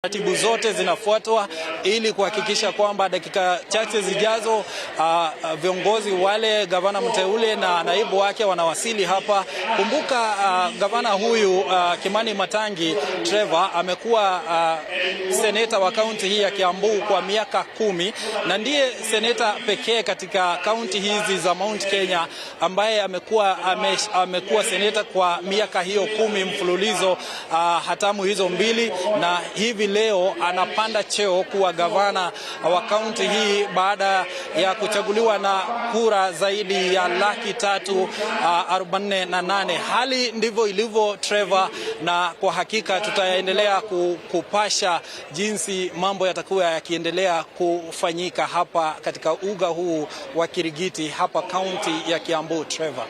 Taratibu zote zinafuatwa ili kuhakikisha kwamba dakika chache zijazo viongozi wale, gavana mteule na naibu wake wanawasili hapa. Kumbuka gavana huyu Kimani Matangi Trevor amekuwa seneta wa kaunti hii ya Kiambu kwa miaka 10 na ndiye seneta pekee katika kaunti hizi za Mount Kenya ambaye amekuwa seneta kwa miaka hiyo 10 mfululizo, hatamu hizo mbili, na hivi leo anapanda cheo kuwa gavana wa kaunti hii baada ya kuchaguliwa na kura zaidi ya 348,000. Hali ndivyo ilivyo Trevor, na kwa hakika tutaendelea kupasha jinsi mambo yatakuwa yakiendelea kufanyika hapa katika uga huu wa Kirigiti hapa kaunti ya Kiambu. Trevor,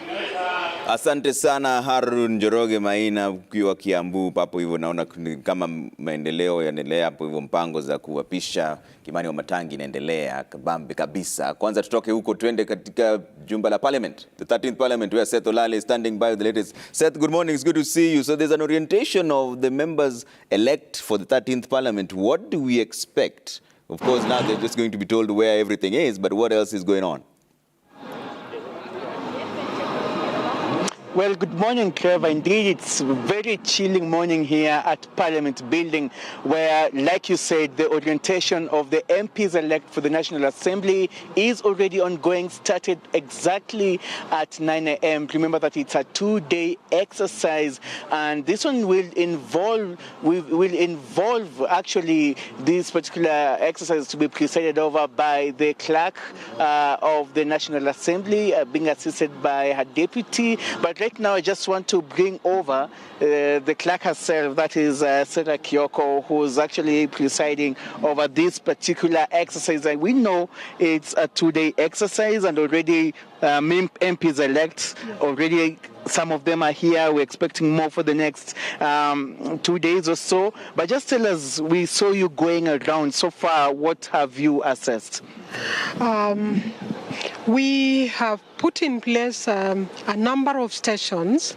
asante sana Harun Njoroge Maina ukiwa Kiambu. Hapo hivyo naona kama maendeleo yanaendelea hapo hivyo, mpango za kuwapisha Kimani wa Matangi inaendelea kabambe kabisa. Kwanza tutoke huko twende katika jumba la Parliament, the 13th Parliament, where Seth Olale is standing by with the latest. Seth, good morning, it's good to see you. So there's an orientation of the members elect for the 13th Parliament. What do we expect? Of course now they're just going to be told where everything is, but what else is going on? Well, good morning, Trevor. Indeed, it's a very chilling morning here at Parliament Building, where, like you said, the orientation of the MPs elect for the National Assembly is already ongoing, started exactly at 9 a.m. Remember that it's a 2-day exercise, and this one will involve actually this particular exercise to be presided over by the clerk of the National Assembly, being assisted by her deputy. But right now, I just want to bring over the clerk herself, that is Sarah Kioko, who's actually presiding over this particular exercise. And we know it's a 2-day exercise, and already MPs elect, already some of them are here. We're expecting more for the next 2 days or so. But just tell us, we saw you going around so far. What have you assessed? We have put in place a number of stations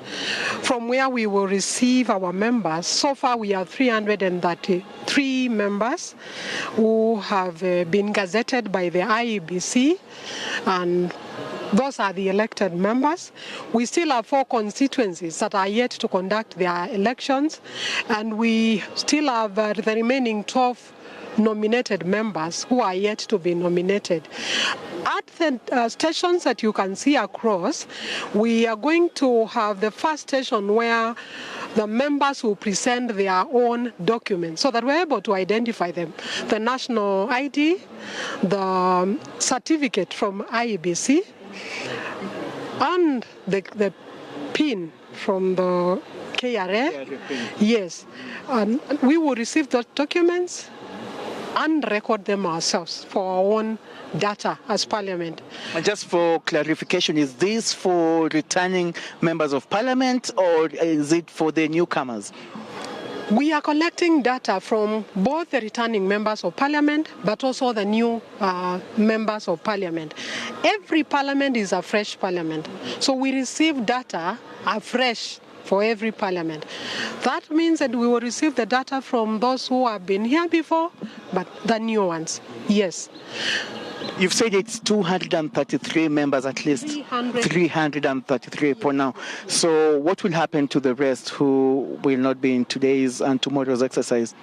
from where we will receive our members. So far we have 333 members who have been gazetted by the IEBC, and those are the elected members. We still have 4 constituencies that are yet to conduct their elections, and we still have the remaining 12 nominated members who are yet to be nominated. At the stations that you can see across, we are going to have the first station where the members will present their own documents so that we're able to identify them. The national ID, the certificate from IEBC, and the PIN from the KRA. Yes, and we will receive those documents and record them ourselves for our own data as Parliament. And just for clarification, is this for returning members of Parliament, or is it for the newcomers? We are collecting data from both the returning members of Parliament, but also the new members of Parliament. Every Parliament is a fresh Parliament, so we receive data afresh for every Parliament. That means that we will receive the data from those who have been here before, but the new ones, yes. You've said it's 233 members at least. 333 for now. So what will happen to the rest who will not be in today's and tomorrow's exercise?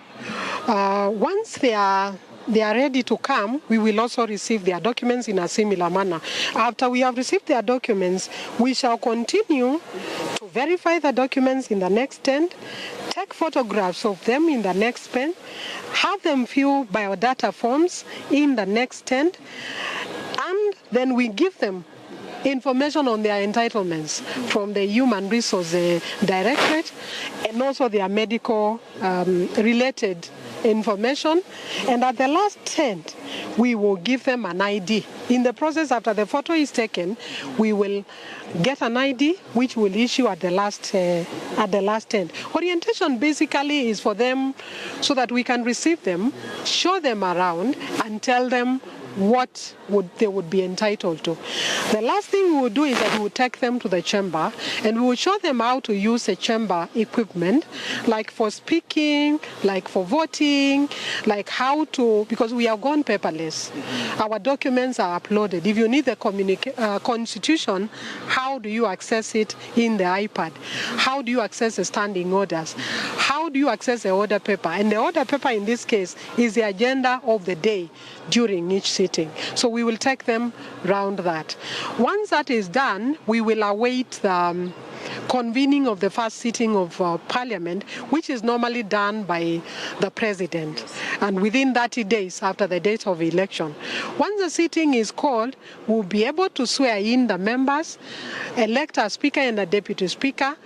Once they are ready to come, we will also receive their documents in a similar manner. After we have received their documents, we shall continue to verify the documents in the next tent, take photographs of them in the next pen, have them fill biodata forms in the next tent, and then we give them information on their entitlements from the Human Resource Directorate, and also their medical related information. And at the last tent, we will give them an ID. In the process, after the photo is taken, we will get an ID which will issue at the last tent. Orientation basically is for them so that we can receive them, show them around, and tell them what they would be entitled to. The last thing we would do is that we would take them to the chamber and we would show them how to use a chamber equipment, like for speaking, like for voting, like how to, because we have gone paperless. Our documents are uploaded. If you need the constitution, how do you access it in the iPad? How do you access the standing orders? How do you access the order paper? And the order paper in this case is the agenda of the day during each sitting. So we will take them round that. Once that is done, we will await the convening of the first sitting of Parliament, which is normally done by the President, and within 30 days after the date of election. Once the sitting is called, we'll be able to swear in the members, elect a Speaker and a Deputy Speaker.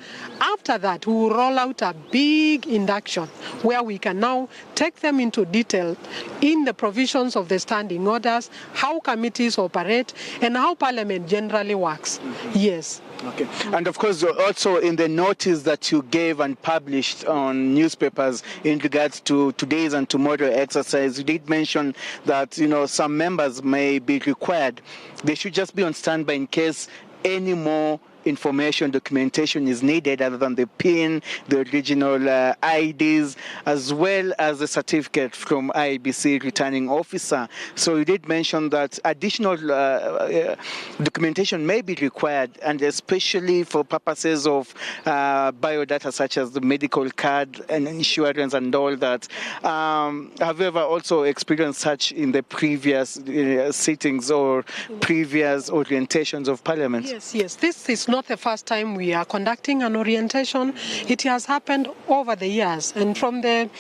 After that, we will roll out a big induction where we can now take them into detail in the provisions of the standing orders, how committees operate, and how Parliament generally works. Yes. Okay. And of course, also in the notice that you gave and published on newspapers in regards to today's and tomorrow exercise, you did mention that, some members may be required. They should just be on standby in case any more information, documentation is needed other than the PIN, the original IDs, as well as a certificate from IEBC returning officer. So you did mention that additional documentation may be required, and especially for purposes of biodata such as the medical card and insurance and all that. Have you ever also experienced such in the previous sittings or previous orientations of Parliament? Yes. This is not the first time we are conducting an orientation. It has happened over the years, and from the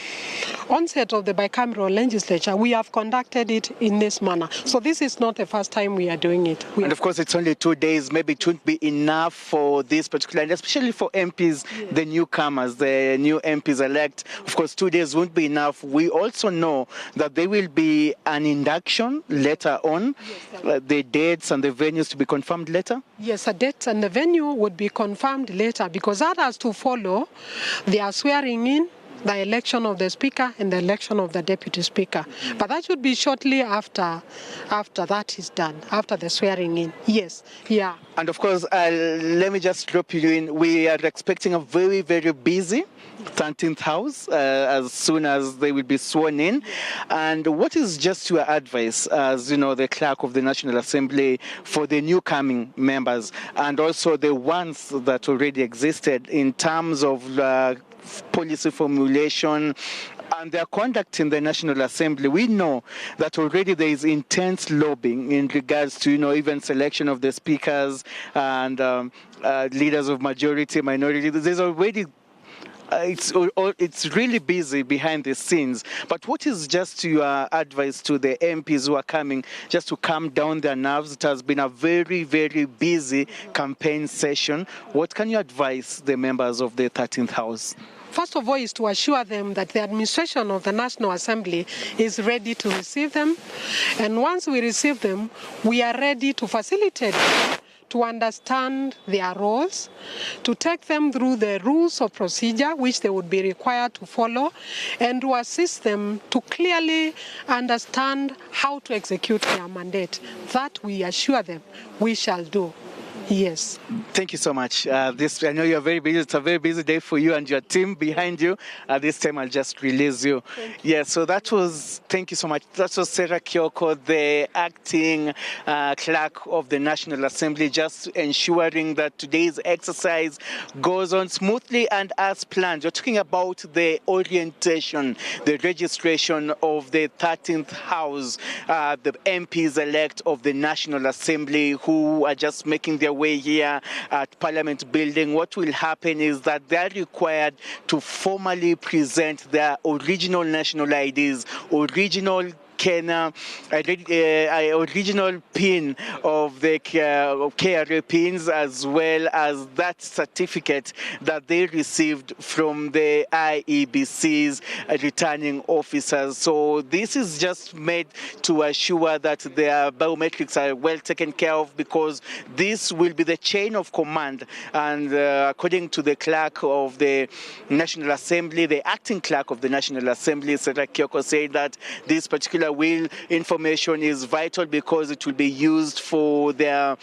onset of the bicameral legislature, we have conducted it in this manner. So this is not the first time we are doing it. And of course, it's only 2 days. Maybe it wouldn't be enough for this particular, and especially for MPs, yes, the newcomers, the new MPs elect. Of course, 2 days won't be enough. We also know that there will be an induction later on, yes, the dates and the venues to be confirmed later? Yes, the dates and the venue would be confirmed later, because that has to follow their swearing in, the election of the Speaker and the election of the Deputy Speaker. But that should be shortly after that is done, after the swearing in. Yes, yeah. And of course, let me just drop you in. We are expecting a very, very busy 13th House as soon as they will be sworn in. And what is just your advice as, the clerk of the National Assembly for the new coming members and also the ones that already existed in terms of policy formulation and their conduct in the National Assembly? We know that already there is intense lobbying in regards to, even selection of the speakers and leaders of majority, minority. There's already it's really busy behind the scenes. But what is just your advice to the MPs who are coming, just to calm down their nerves? It has been a very, very busy campaign session. What can you advise the members of the 13th House? First of all, is to assure them that the administration of the National Assembly is ready to receive them. And once we receive them, we are ready to facilitate them to understand their roles, to take them through the rules of procedure which they would be required to follow, and to assist them to clearly understand how to execute their mandate. That we assure them we shall do. Yes. Thank you so much. I know you're very busy. It's a very busy day for you and your team behind you. This time I'll just release you. Yeah, so thank you so much. That was Sarah Kioko, the acting clerk of the National Assembly, just ensuring that today's exercise goes on smoothly and as planned. You're talking about the orientation, the registration of the 13th House, the MPs-elect of the National Assembly who are just making their way here at Parliament Building. What will happen is that they are required to formally present their original national IDs, original original pin of the KRA pins, as well as that certificate that they received from the IEBC's returning officers. So this is just made to assure that their biometrics are well taken care of, because this will be the chain of command. And according to the clerk of the National Assembly, the acting clerk of the National Assembly, Sarah Kioko, said that this particular particular will information is vital because it will be used for their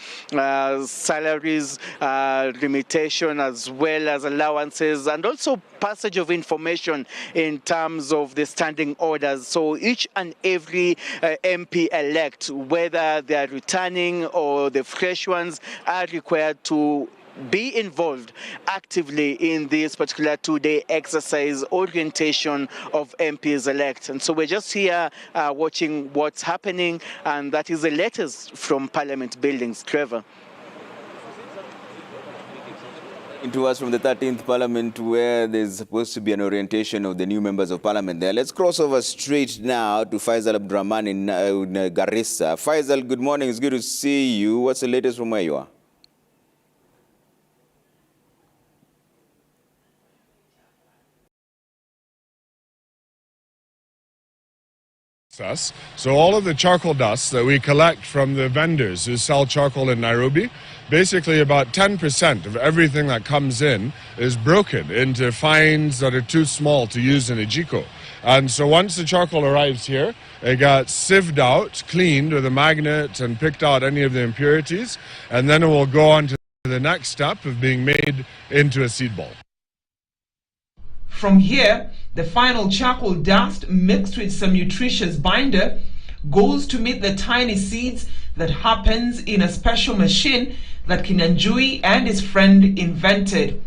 salaries, limitation, as well as allowances, and also passage of information in terms of the standing orders. So each and every MP-elect, whether they are returning or the fresh ones, are required to be involved actively in this particular two-day exercise orientation of MPs-elect. And so we're just here watching what's happening, and that is the latest from Parliament buildings. Trevor. To us from the 13th Parliament, where there's supposed to be an orientation of the new members of Parliament there. Let's cross over straight now to Faisal Abdurrahman in Garissa. Faisal, good morning. It's good to see you. What's the latest from where you are? So all of the charcoal dust that we collect from the vendors who sell charcoal in Nairobi, basically about 10% of everything that comes in is broken into fines that are too small to use in a jiko. And so once the charcoal arrives here, it got sieved out, cleaned with a magnet and picked out any of the impurities, and then it will go on to the next step of being made into a seed ball. From here, the final charcoal dust mixed with some nutritious binder goes to meet the tiny seeds that happens in a special machine that Kinyanjui and his friend invented.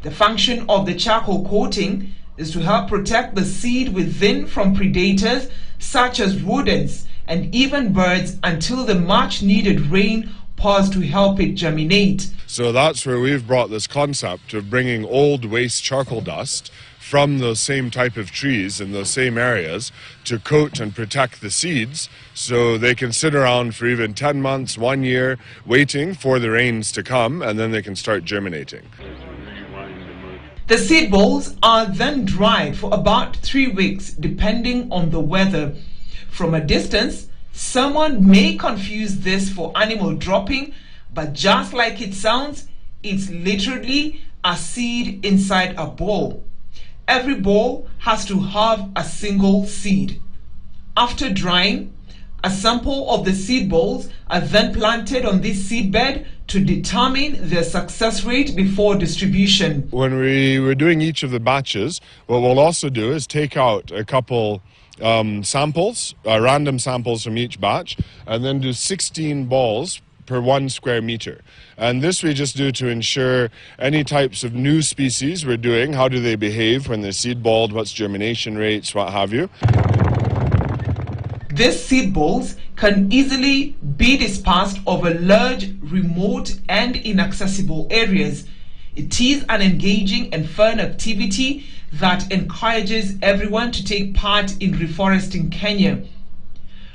The function of the charcoal coating is to help protect the seed within from predators such as rodents and even birds until the much needed rain pours to help it germinate. So that's where we've brought this concept of bringing old waste charcoal dust from those same type of trees in those same areas to coat and protect the seeds so they can sit around for even 10 months, 1 year, waiting for the rains to come, and then they can start germinating. The seed balls are then dried for about 3 weeks depending on the weather. From a distance, someone may confuse this for animal dropping, but just like it sounds, it's literally a seed inside a ball. Every ball has to have a single seed. After drying, a sample of the seed balls are then planted on this seed bed to determine their success rate before distribution. When we were doing each of the batches, what we'll also do is take out a couple samples, random samples from each batch, and then do 16 balls per 1 square meter. And this we just do to ensure any types of new species we're doing, how do they behave when they're seed balled, what's germination rates, what have you. These seed balls can easily be dispersed over large, remote and inaccessible areas. It is an engaging and fun activity that encourages everyone to take part in reforesting Kenya.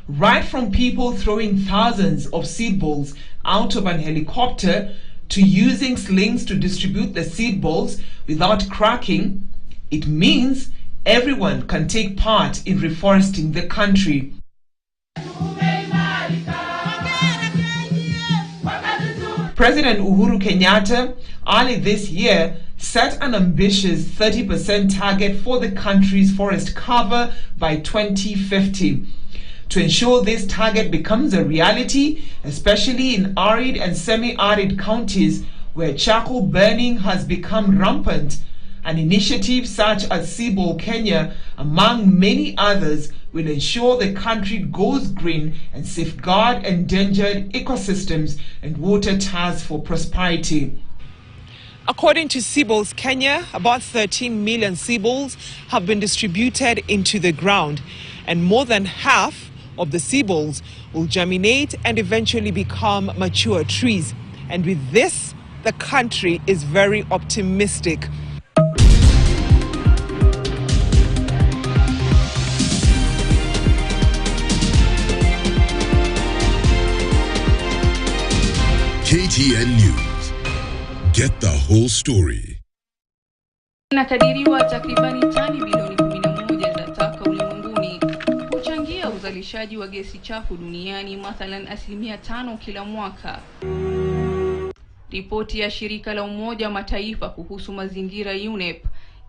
Right from people throwing thousands of seed balls out of an helicopter to using slings to distribute the seed balls without cracking, it means everyone can take part in reforesting the country. President Uhuru Kenyatta early this year set an ambitious 30% target for the country's forest cover by 2050. To ensure this target becomes a reality, especially in arid and semi-arid counties where charcoal burning has become rampant, an initiative such as Seedball Kenya, among many others, will ensure the country goes green and safeguard endangered ecosystems and water ties for prosperity. According to Seedballs Kenya, about 13 million seedballs have been distributed into the ground, and more than half of the seedballs will germinate and eventually become mature trees. And with this, the country is very optimistic. KTN News. Get the whole story. Inakadiriwa takribani tani bilioni 11 za taka ulimwenguni huchangia uzalishaji wa gesi chafu duniani, mathalan 5% kila mwaka. Ripoti ya shirika la Umoja wa Mataifa kuhusu mazingira UNEP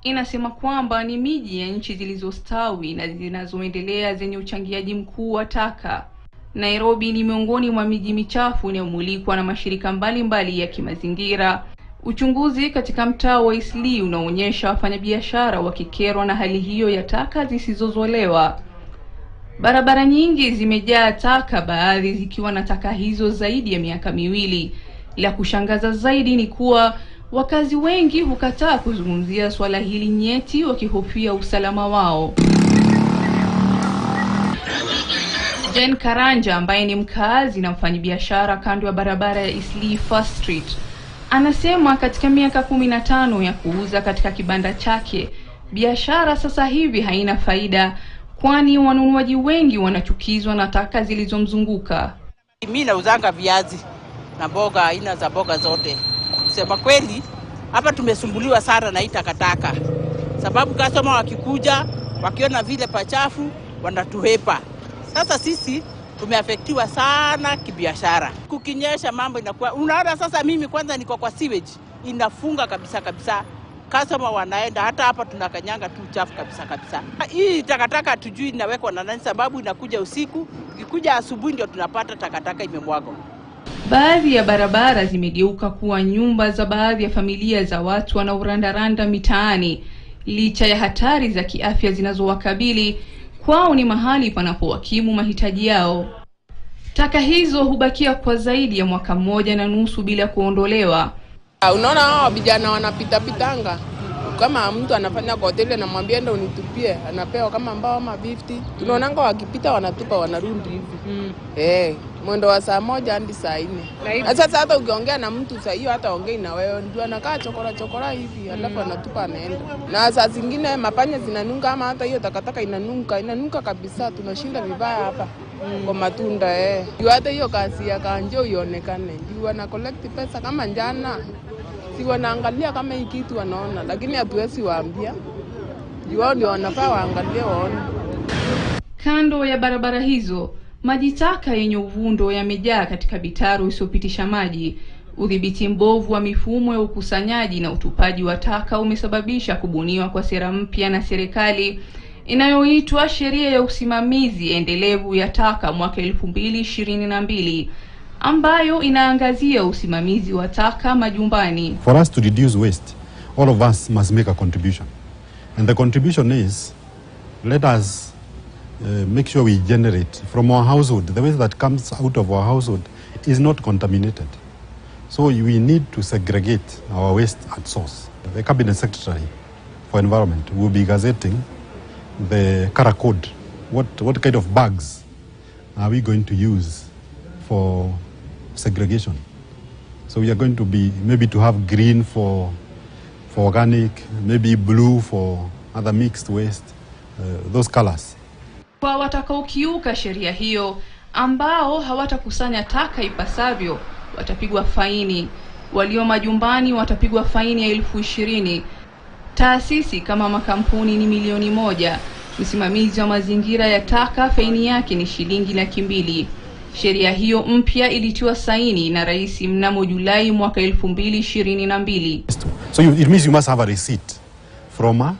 inasema kwamba ni miji ya nchi zilizostawi na zinazoendelea zenye uchangiaji mkuu wa taka. Nairobi ni miongoni mwa miji michafu inayomulikwa na mashirika mbalimbali ya kimazingira. Uchunguzi katika mtaa wa Eastleigh unaonyesha wafanyabiashara wakikerwa na hali hiyo ya taka zisizozolewa. Barabara nyingi zimejaa taka, baadhi zikiwa na taka hizo zaidi ya miaka miwili. La kushangaza zaidi ni kuwa wakazi wengi hukataa kuzungumzia swala hili nyeti, wakihofia usalama wao. Jen Karanja, ambaye ni mkaazi na mfanyabiashara kando ya barabara ya Eastleigh First Street, anasema katika miaka 15 ya kuuza katika kibanda chake, biashara sasa hivi haina faida, kwani wanunuaji wengi wanachukizwa na taka zilizomzunguka. Mimi nauzanga viazi na mboga, aina za mboga zote. Sema kweli, hapa tumesumbuliwa sana na takataka. Sababu customer wakikuja, wakiona vile pachafu, wanatuhepa. Sasa sisi tumeafektiwa sana kibiashara. Kukinyesha mambo inakuwa, unaona sasa mimi kwanza niko kwa sewage, inafunga kabisa kabisa. Customer wanaenda, hata hapa tunakanyanga tu chafu kabisa kabisa. Hii takataka hatujui inawekwa na nani, sababu inakuja usiku, ikikuja asubuhi ndio tunapata takataka imemwagwa. Baadhi ya barabara zimegeuka kuwa nyumba za baadhi ya familia za watu wanaorandaranda mitaani. Licha ya hatari za kiafya zinazowakabili, kwao ni mahali panapowakimu mahitaji yao. Taka hizo hubakia kwa zaidi ya mwaka 1.5 bila kuondolewa. Unaona hao vijana wanapita pitanga. Kama mtu anafanya kwa hoteli na mwambie ndo unitupie, anapewa kama mbao ama 50. Tunaonanga wakipita wanatupa wanarudi hivi. Mwendo wa saa 1 hadi saa 4. Sasa hata ukiongea na mtu saa hiyo hata ongei na wewe, ndio anakaa chokora hivi, alafu anatupa anaenda. Na saa zingine mapanya zinanunga, ama hata hiyo takataka inanuka kabisa, tunashinda vibaya hapa. Kwa matunda Ndio hata hiyo kazi ya kanjo ionekane. Ndio wana collect pesa kama njana. Si wanaangalia kama hii kitu wanaona, lakini hatuwezi waambia. Wao ndio wanafaa waangalie waone. Kando ya barabara hizo, maji taka yenye uvundo yamejaa katika mitaro isiyopitisha maji. Udhibiti mbovu wa mifumo ya ukusanyaji na utupaji wa taka umesababisha kubuniwa kwa sera mpya na serikali inayoitwa Sheria ya Usimamizi Endelevu ya Taka mwaka 2022, ambayo inaangazia usimamizi wa taka majumbani. For us to reduce waste, all of us must make a contribution. And the contribution is, let us make sure we generate from our household. The waste that comes out of our household is not contaminated. So we need to segregate our waste at source. The Cabinet Secretary for Environment will be gazetting the Kara Code. What kind of bags are we going to use for segregation? So we are going to be maybe to have green for organic, maybe blue for other mixed waste, those colors. Kwa watakaokiuka sheria hiyo, ambao hawatakusanya taka ipasavyo, watapigwa faini. Walio majumbani watapigwa faini ya 20,000. Taasisi kama makampuni ni 1,000,000. Msimamizi wa mazingira ya taka faini yake ni shilingi 200,000. Sheria hiyo mpya ilitiwa saini na rais mnamo Julai mwaka 2022. So it means you must have a receipt from a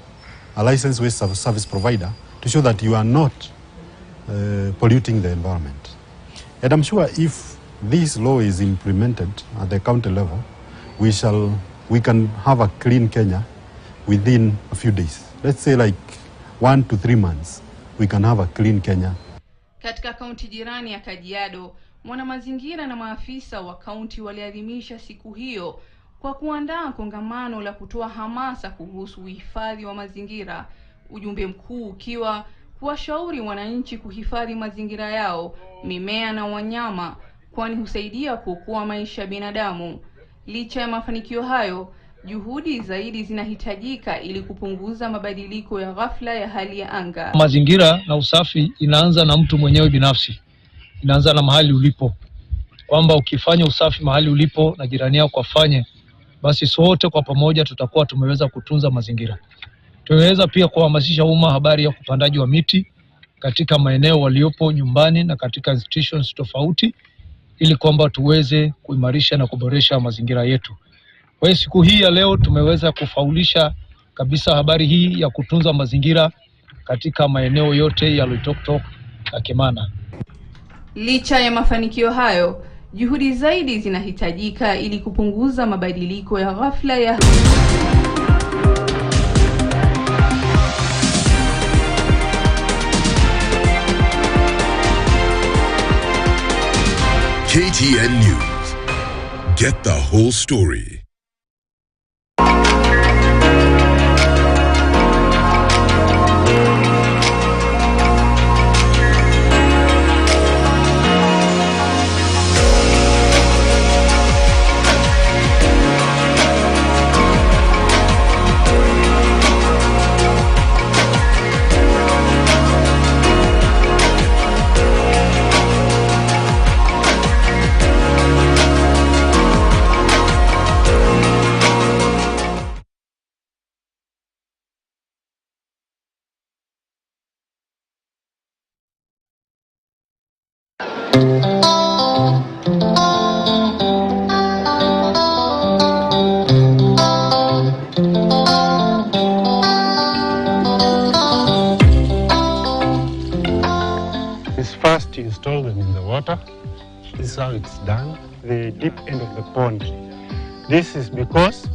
licensed waste service provider to show that you are not polluting the environment. And I'm sure if this law is implemented at the county level, we can have a clean Kenya within a few days. Let's say like 1 to 3 months, we can have a clean Kenya. Katika kaunti jirani ya Kajiado, mwanamazingira na maafisa wa kaunti waliadhimisha siku hiyo kwa kuandaa kongamano la kutoa hamasa kuhusu uhifadhi wa mazingira. Ujumbe mkuu ukiwa kuwashauri wananchi kuhifadhi mazingira yao, mimea na wanyama, kwani husaidia kuokoa maisha ya binadamu. Licha ya mafanikio hayo, juhudi zaidi zinahitajika ili kupunguza mabadiliko ya ghafla ya hali ya anga. Mazingira na usafi inaanza na mtu mwenyewe binafsi. Inaanza na mahali ulipo. Kwamba ukifanya usafi mahali ulipo na jirani yako afanye, basi sote kwa pamoja tutakuwa tumeweza kutunza mazingira. Tumeweza pia kuhamasisha umma habari ya upandaji wa miti katika maeneo waliopo nyumbani na katika institutions tofauti, ili kwamba tuweze kuimarisha na kuboresha mazingira yetu. Kwa siku hii ya leo tumeweza kufaulisha kabisa habari hii ya kutunza mazingira katika maeneo yote ya Loitoktok na Kimana. Licha ya mafanikio hayo, juhudi zaidi zinahitajika ili kupunguza mabadiliko ya ghafla ya KTN News. Get the whole story. First, you install them in the water. This is how it's done, the deep end of the pond. This is because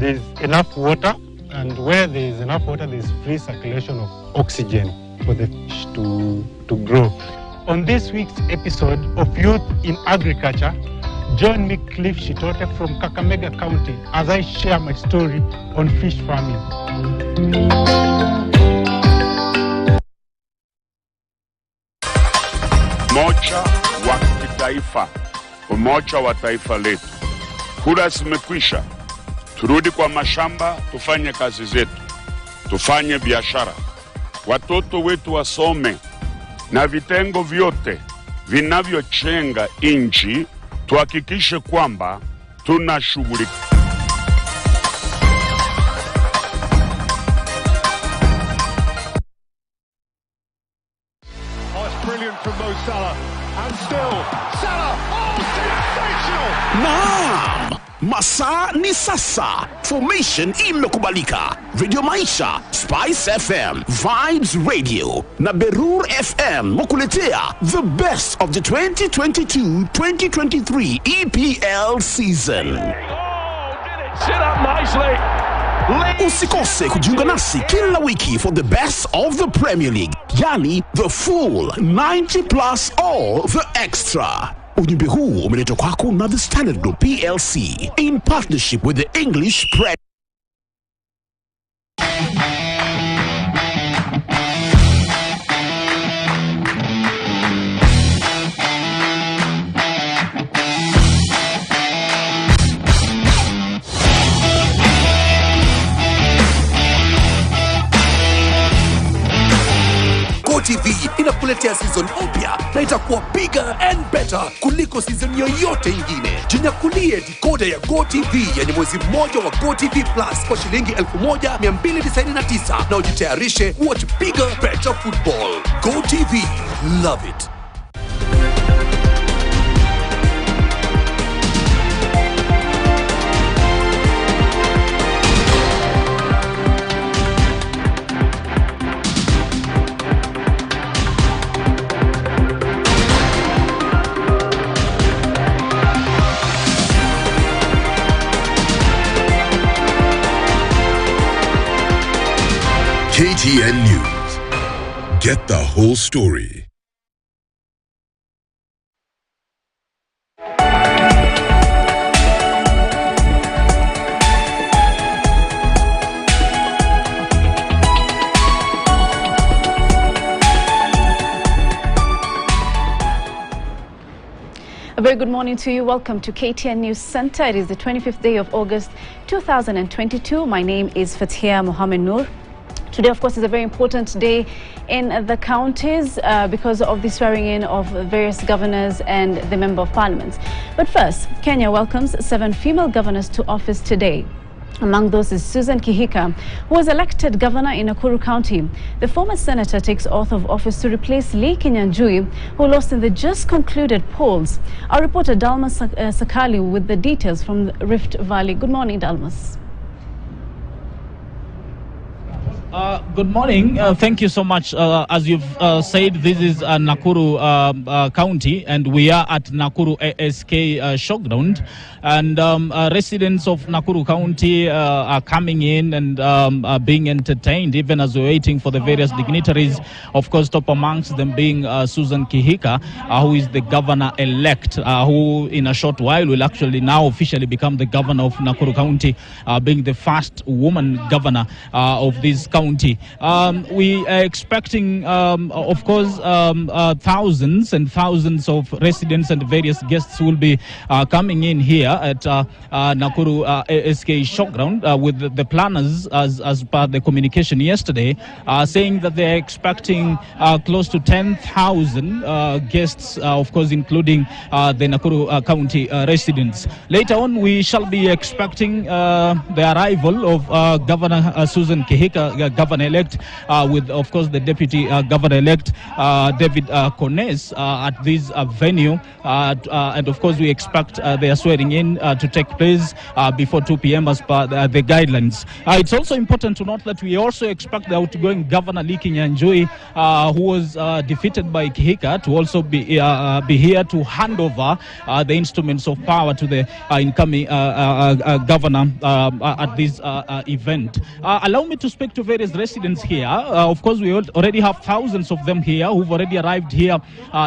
there's enough water, and where there's enough water, there's free circulation of oxygen for the fish to grow. On this week's episode of Youth in Agriculture, join me, Cliff Shitote from Kakamega County, as I share my story on fish farming. Umoja wa kitaifa, umoja wa taifa letu. Kura zimekwisha, turudi kwa mashamba, tufanye kazi zetu, tufanye biashara, watoto wetu wasome, na vitengo vyote vinavyochenga inchi tuhakikishe kwamba tunashughulika. Brilliant from Mo Salah, and still Salah. Oh, sensational! Naam, masaa ni sasa. Formation imekubalika. Radio Maisha, Spice FM, Vibes Radio na Berur FM mukuletea the best of the 2022-2023 EPL season. Oh, did it sit up nicely? Usikose kujiunga nasi kila wiki for the best of the Premier League, yani the full 90 plus all the extra. Ujumbe huu umeletwa kwako na The Standard Group PLC in partnership with the English Press. TV inakuletea season mpya na itakuwa bigger and better kuliko season yoyote ingine. Jinyakulie decoder ya Go TV yenye mwezi mmoja wa Go TV Plus kwa shilingi 1299 na ujitayarishe watch bigger, better football. Go TV, love it. KTN News. Get the whole story. A very good morning to you. Welcome to KTN News Center. It is the 25th day of August 2022. My name is Fatia Mohamed Noor. Today, of course, is a very important day in the counties because of the swearing in of various governors and the Member of Parliament. But first, Kenya welcomes 7 female governors to office today. Among those is Susan Kihika, who was elected governor in Nakuru County. The former senator takes oath of office to replace Lee Kinyanjui, who lost in the just concluded polls. Our reporter Dalmas Sakali with the details from Rift Valley. Good morning, Dalmas. Good morning. Thank you so much. As you've said, this is Nakuru County, and we are at Nakuru ASK showground. And residents of Nakuru County are coming in and being entertained, even as we're waiting for the various dignitaries. Of course, top amongst them being Susan Kihika, who is the governor-elect, who in a short while will actually now officially become the governor of Nakuru County, being the first woman governor of this county. We are expecting, of course, thousands and thousands of residents and various guests will be coming in here at Nakuru ASK showground with the planners, as per the communication yesterday, saying that they are expecting close to 10,000 guests, of course, including the Nakuru County residents. Later on, we shall be expecting the arrival of Governor Susan Kihika, governor-elect, with, of course, the deputy governor-elect, David Kones, at this venue. And, of course, we expect their swearing in to take place before 2 p.m. as per the guidelines. It's also important to note that we also expect the outgoing governor, Liki Nyanjui, who was defeated by Kihika, to also be here to hand over the instruments of power to the incoming governor at this event. Allow me to speak to various residents here. Of course, we already have thousands of them here who've already arrived here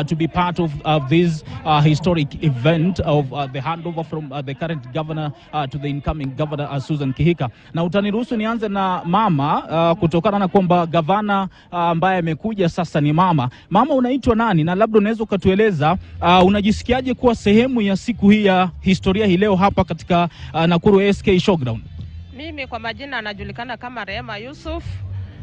to be part of this historic event of the handover from the current governor to the incoming governor Susan Kihika. Na utaniruhusu nianze na mama kutokana na kwamba gavana ambaye amekuja sasa ni mama. Mama, unaitwa nani? Na labda unaweza ukatueleza unajisikiaje kuwa sehemu ya siku hii ya historia hii leo hapa katika Nakuru ASK showground? Mimi kwa majina anajulikana kama Rehema Yusuf,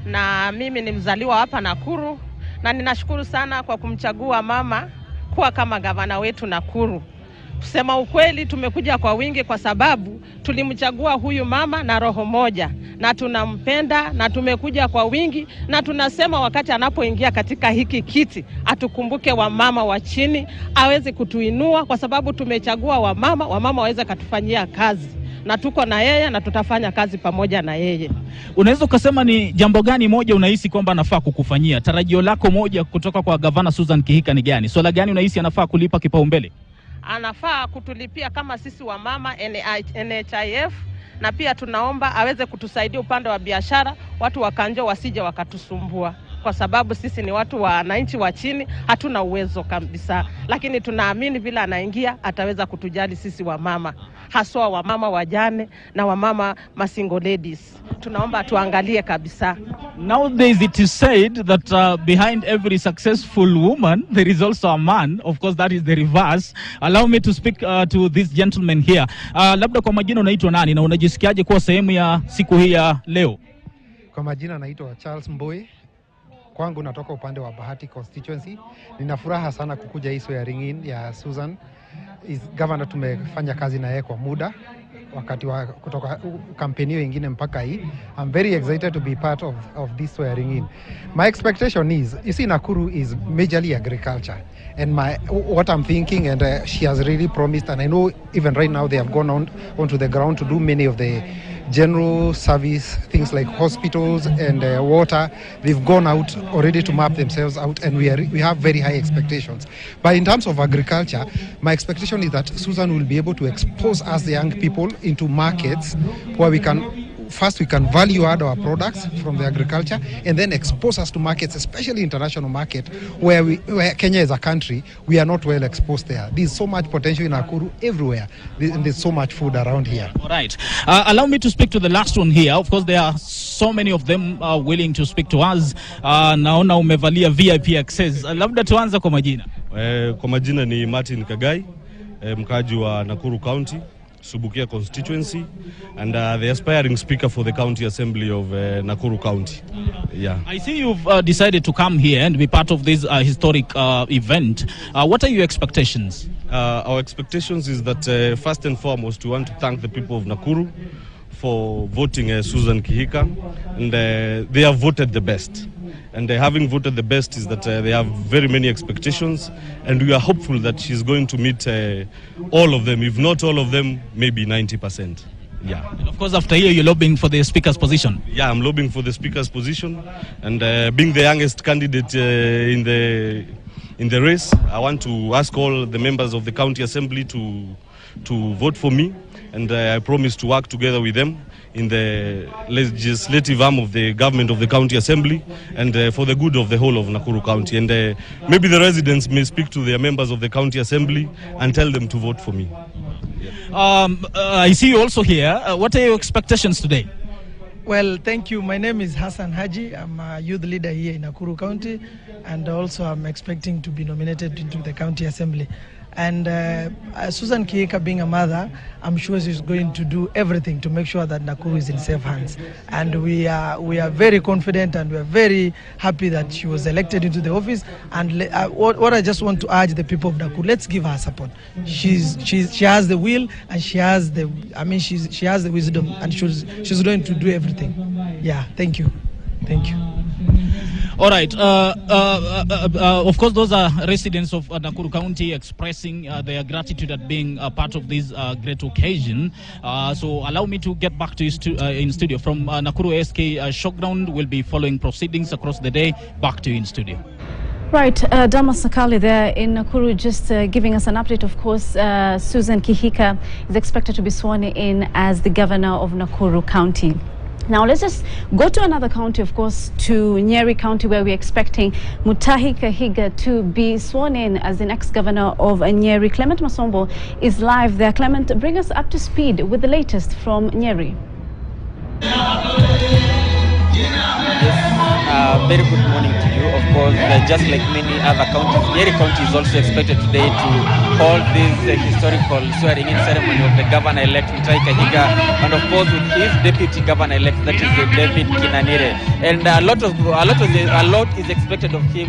na mimi ni mzaliwa hapa Nakuru, na ninashukuru sana kwa kumchagua mama kuwa kama gavana wetu Nakuru. Kusema ukweli, tumekuja kwa wingi kwa sababu tulimchagua huyu mama na roho moja, na tunampenda, na tumekuja kwa wingi, na tunasema wakati anapoingia katika hiki kiti atukumbuke wamama wa chini, aweze kutuinua, kwa sababu tumechagua wamama waweze katufanyia kazi, na tuko na yeye na tutafanya kazi pamoja na yeye. Unaweza ukasema ni jambo gani moja unahisi kwamba anafaa kukufanyia? Tarajio lako moja kutoka kwa gavana Susan Kihika ni gani? Swala gani unahisi anafaa kulipa kipaumbele? Anafaa kutulipia kama sisi wa mama NHIF, na pia tunaomba aweze kutusaidia upande wa biashara, watu wa Kanjo wasije wakatusumbua, kwa sababu sisi ni watu wa wananchi wa chini, hatuna uwezo kabisa, lakini tunaamini bila anaingia ataweza kutujali sisi wa mama, haswa wa mama wajane na wa mama single ladies. Tunaomba tuangalie kabisa. Nowadays it is said that behind every successful woman there is also a man. Of course that is the reverse. Allow me to speak to this gentleman here. Labda kwa majina unaitwa nani na unajisikiaje kuwa sehemu ya siku hii ya leo? Kwa majina naitwa Charles Mboi. Kwangu natoka upande wa Bahati constituency. Nina furaha sana kukuja hii swearing in ya Susan. Governor tumefanya kazi na yeye kwa muda wakati wa kutoka kampeni nyingine mpaka hii. I'm very excited to be part of this swearing in. My expectation is, you see, Nakuru is majorly agriculture, and what I'm thinking, and she has really promised, and I know even right now they have gone onto the ground to do many of the general service things like hospitals and water. They've gone out already to map themselves out, and we have very high expectations. But in terms of agriculture, my expectation is that Susan will be able to expose us, the young people, into markets where we can value add our products from the agriculture, and then expose us to markets, especially international market, where Kenya is a country, we are not well exposed there. There's so much potential in Nakuru everywhere, and there's so much food around here. All right. Allow me to speak to the last one here. Of course, there are so many of them willing to speak to us. Naona umevalia VIP access. Labda tuanze kwa majina. Kwa majina ni Martin Kagai, mkaji wa Nakuru County, Subukia constituency, and the aspiring speaker for the county assembly of Nakuru County. Yeah. I see you've decided to come here and be part of this historic event. What are your expectations? Our expectations is that first and foremost we want to thank the people of Nakuru for voting Susan Kihika, and they have voted the best. And having voted the best is that they have very many expectations, and we are hopeful that she's going to meet all of them, if not all of them, maybe 90%. Yeah. And of course, after here, you're lobbying for the speaker's position. Yeah, I'm lobbying for the speaker's position, and being the youngest candidate in the race, I want to ask all the members of the county assembly to vote for me, and I promise to work together with them in the legislative arm of the government of the county assembly, and for the good of the whole of Nakuru County. And maybe the residents may speak to their members of the county assembly and tell them to vote for me. I see you also here. What are your expectations today? Well, thank you. My name is Hassan Haji. I'm a youth leader here in Nakuru County, and also I'm expecting to be nominated into the county assembly. And Susan Kihika, being a mother, I'm sure she's going to do everything to make sure that Nakuru is in safe hands. And we are very confident, and we are very happy that she was elected into the office. And what I just want to urge the people of Nakuru, let's give her support. She has the will, and she has the wisdom, and she's going to do everything. Yeah, thank you. Thank you. All right. Of course, those are residents of Nakuru County expressing their gratitude at being a part of this great occasion. So allow me to get back to you in studio. From Nakuru SK Showground, we'll be following proceedings across the day. Back to you in studio. Right, Damas Sakali there in Nakuru, just giving us an update. Of course, Susan Kihika is expected to be sworn in as the governor of Nakuru County. Now let's just go to another county, of course, to Nyeri County, where we're expecting Mutahi Kahiga to be sworn in as the next governor of Nyeri. Clement Masombo is live there. Clement, bring us up to speed with the latest from Nyeri. Very good morning to you. Of course, just like many other counties, Nyeri County is also expected today to hold this historical swearing-in ceremony of the governor-elect Mutahi Kahiga, and of course with his deputy governor-elect, that is David Kinanire. And a lot is expected of him,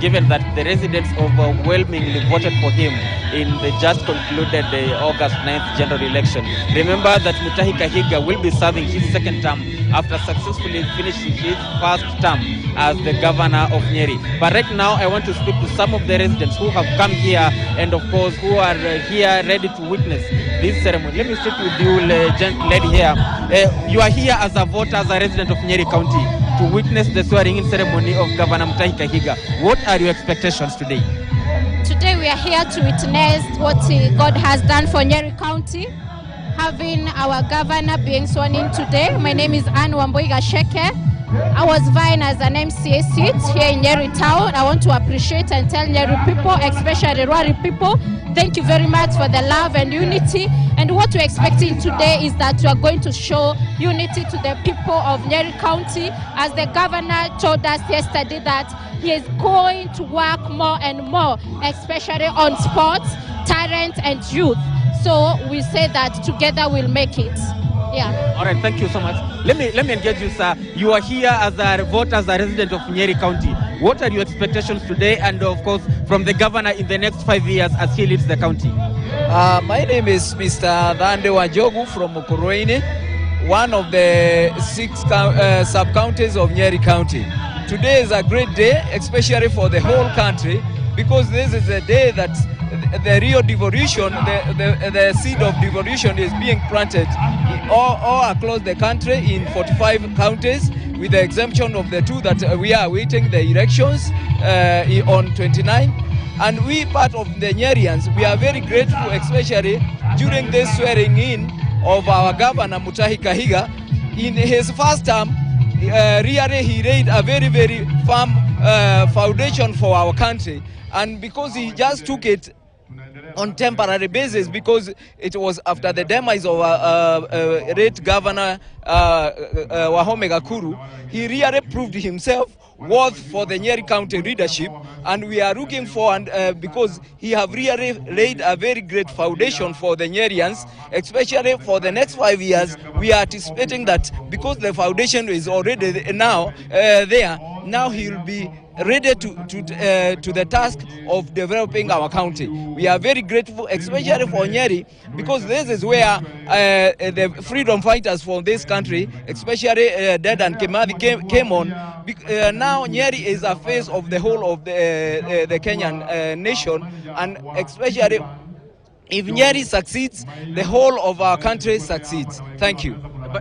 given that the residents overwhelmingly voted for him in the just concluded August 9th general election. Remember that Mutahi Kahiga will be serving his second term after successfully finishing his first term as the governor of Nyeri. But right now, I want to speak to some of the residents who have come here and, of course, who are here ready to witness this ceremony. Let me speak with you, lady here. You are here as a voter, as a resident of Nyeri County, to witness the swearing-in ceremony of Governor Mutahi Kahiga. What are your expectations today? Today we are here to witness what God has done for Nyeri County, having our governor being sworn in today. My name is Anne Wamboiga Sheke. I was vying as an MCA seat here in Nyeri town. I want to appreciate and tell Nyeri people, especially Rwari people, thank you very much for the love and unity. And what we're expecting today is that we are going to show unity to the people of Nyeri County, as the governor told us yesterday that he is going to work more and more, especially on sports, talent and youth. So we say that together we'll make it. Yeah. All right, thank you so much. Let me engage you, sir. You are here as a voter, as a resident of Nyeri County. What are your expectations today, and of course from the governor in the next 5 years as he leads the county? My name is Mr. Dhande Wajogu from Mukurweini, one of the 6 sub-counties of Nyeri County. Today is a great day, especially for the whole country, because this is a day that the real devolution, the seed of devolution is being planted all across the country in 45 counties, with the exemption of the 2 that we are awaiting the elections on 29. And we, part of the Nyerians, we are very grateful, especially during this swearing in of our governor Mutahi Kahiga. In his first term, really he laid a very, very firm foundation for our country. And because he just took it on temporary basis, because it was after the demise of late governor Wahome Gakuru, he really proved himself worth for the Nyeri County leadership, and we are looking for, because he have really laid a very great foundation for the Nyerians, especially for the next 5 years. We are anticipating that because the foundation is already now there, now he will be ready to the task of developing our county. We are very grateful, especially for Nyeri, because this is where the freedom fighters for this country, especially Ded and Kimathi, came on. Now Nyeri is a face of the whole of the Kenyan nation, and especially If Nyeri succeeds, the whole of our country succeeds. Thank you.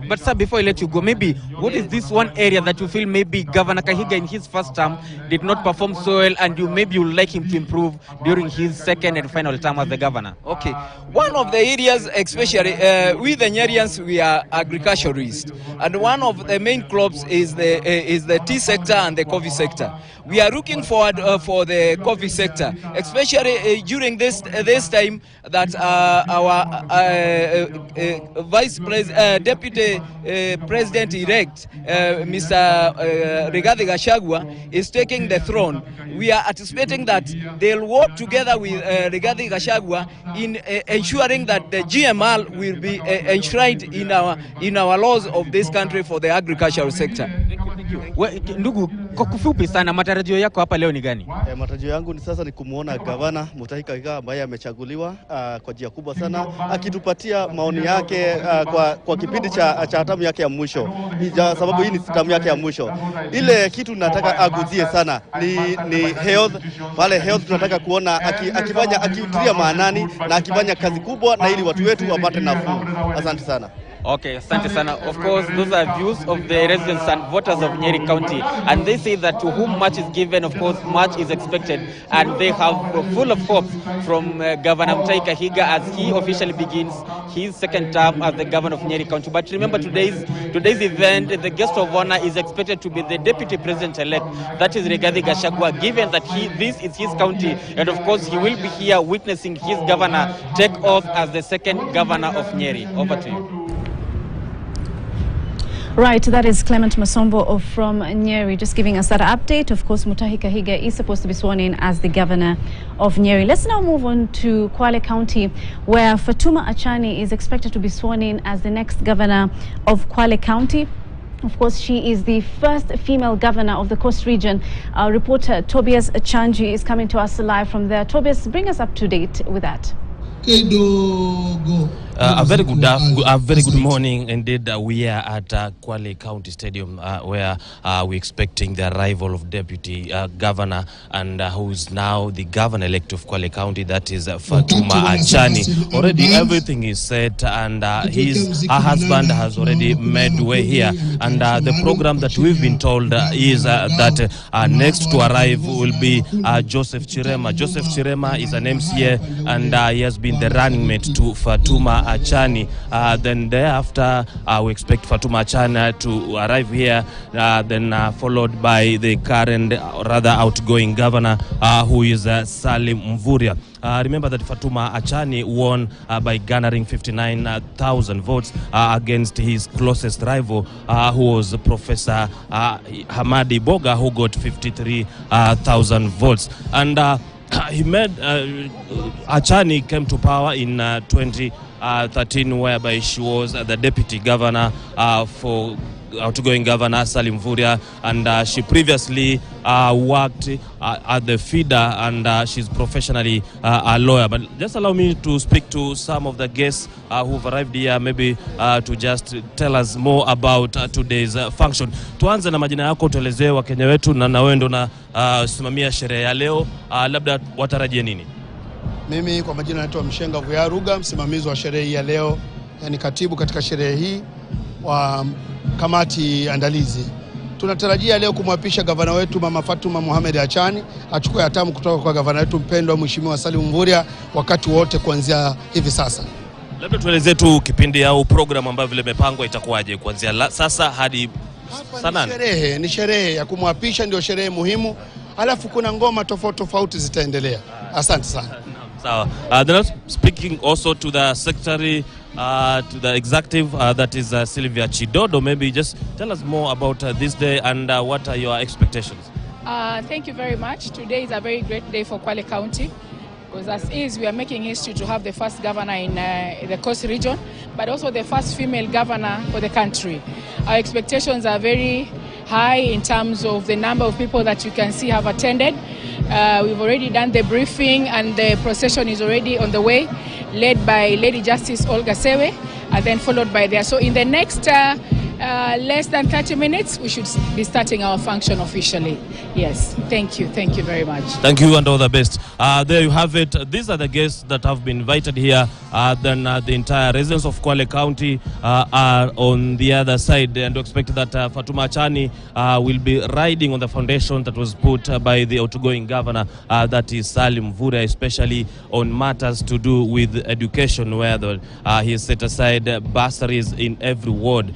But sir, before I let you go, maybe what is this one area that you feel maybe Governor Kahiga in his first term did not perform so well, and you would like him to improve during his second and final term as the governor? Okay, one of the areas, especially we the Nyerians, we are agriculturists, and one of the main crops is the tea sector and the coffee sector. We are looking forward for the coffee sector, especially during this time that our Deputy President-elect, Mr. Rigathi Gachagua, is taking the throne. We are anticipating that they'll work together with Rigathi Gachagua in ensuring that the GML will be enshrined in our laws of this country for the agricultural sector. Ndugu, kwa kifupi sana, matarajio yako hapa leo ni gani? Matarajio yangu ni sasa ni kumuona gavana Mutahi Kahiga ambaye amechaguliwa kwa njia kubwa sana, akitupatia maoni yake kwa kipindi cha tamu yake ya mwisho, sababu hii ni tamu yake ya mwisho. Ile kitu nataka aguzie sana ni health. Pale health tunataka kuona akitilia maanani na akifanya kazi kubwa na ili watu wetu wapate nafuu. Asante sana. Okay, asante sana. Of course, those are views of the residents and voters of Nyeri County, and they say that to whom much is given, of course, much is expected, and they have full of hope from Governor Mutahi Kahiga as he officially begins his second term as the governor of Nyeri County. But remember, today's event, the guest of honor is expected to be the Deputy President-elect, that is Rigathi Gachagua, given that this is his county, and of course, he will be here witnessing his governor take oath as the second governor of Nyeri. Over to you. Right, that is Clement Masombo from Nyeri, just giving us that update. Of course, Mutahi Kahiga is supposed to be sworn in as the governor of Nyeri. Let's now move on to Kwale County, where Fatuma Achani is expected to be sworn in as the next governor of Kwale County. Of course, she is the first female governor of the Coast region. Our reporter Tobias Chanji is coming to us live from there. Tobias, bring us up to date with that. A very good morning indeed. We are at Kwale County Stadium where we're expecting the arrival of Deputy Governor and who is now the Governor-elect of Kwale County, that is Fatuma Achani. Already everything is set and her husband has already made way here, and the program that we've been told is that next to arrive will be Joseph Chirema. Joseph Chirema is an MCA and he has been the running mate to Fatuma Achani. Then thereafter, we expect Fatuma Achani to arrive here, then followed by the current, rather outgoing governor, who is Salim Mvurya. Remember that Fatuma Achani won by garnering 59,000 votes against his closest rival, who was Professor Hamadi Boga, who got 53,000 votes. And Achani came to power in 2013, whereby she was the deputy governor for outgoing governor Salim Mvurya, and she previously worked at the feeder, and she's professionally a lawyer. But just allow me to speak to some of the guests who've arrived here, maybe to just tell us more about today's function. Tuanze na majina yako, tuelezee Wakenya wetu na wewe ndo na simamia sherehe ya leo, labda watarajie nini? Mimi kwa majina naitwa Mshenga Vuyaruga, msimamizi wa sherehe ya leo, yani katibu katika sherehe hii wa kamati andalizi. Tunatarajia leo kumwapisha gavana wetu Mama Fatuma Mohamed Achani achukue hatamu kutoka kwa gavana wetu mpendwa Mheshimiwa Salim Mvurya wakati wote kuanzia hivi sasa. Labda tueleze tu kipindi au program ambayo vile imepangwa itakuwaje kuanzia sasa hadi sana. Ni sherehe ya kumwapisha, ndio sherehe muhimu. Alafu kuna ngoma tofauti zitaendelea. Asante sana. Sawa. Then speaking also to the secretary, to the executive, that is Sylvia Chidodo, maybe just tell us more about this day and what are your expectations? Thank you very much. Today is a very great day for Kwale County, because as is, we are making history to have the first governor in the Coast region, but also the first female governor for the country. Our expectations are very high in terms of the number of people that you can see have attended. We've already done the briefing and the procession is already on the way, led by Lady Justice Olga Sewe, and then followed by there. So in the next less than 30 minutes, we should be starting our function officially. Yes, thank you very much. Thank you and all the best. There you have it. These are the guests that have been invited here. Then the entire residents of Kwale County are on the other side, and we expect that Fatuma Achani will be riding on the foundation that was put by the outgoing governor, that is Salim Mvurya, especially on matters to do with education, where he has set aside bursaries in every ward.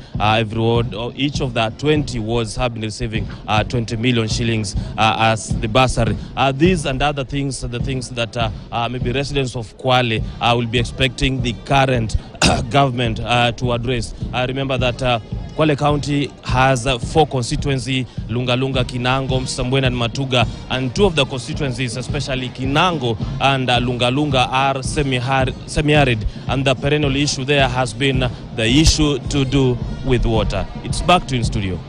Each of the 20 wards have been receiving 20 million shillings as the bursary. These and other things, the things that maybe residents of Kwale will be expecting the current government to address. Remember that Kwale County has 4 constituencies, Lungalunga, Kinango, Msambweni and Matuga, and 2 of the constituencies, especially Kinango and Lungalunga, are semi-arid, and the perennial issue there has been the issue to do with water. It's back to you in studio.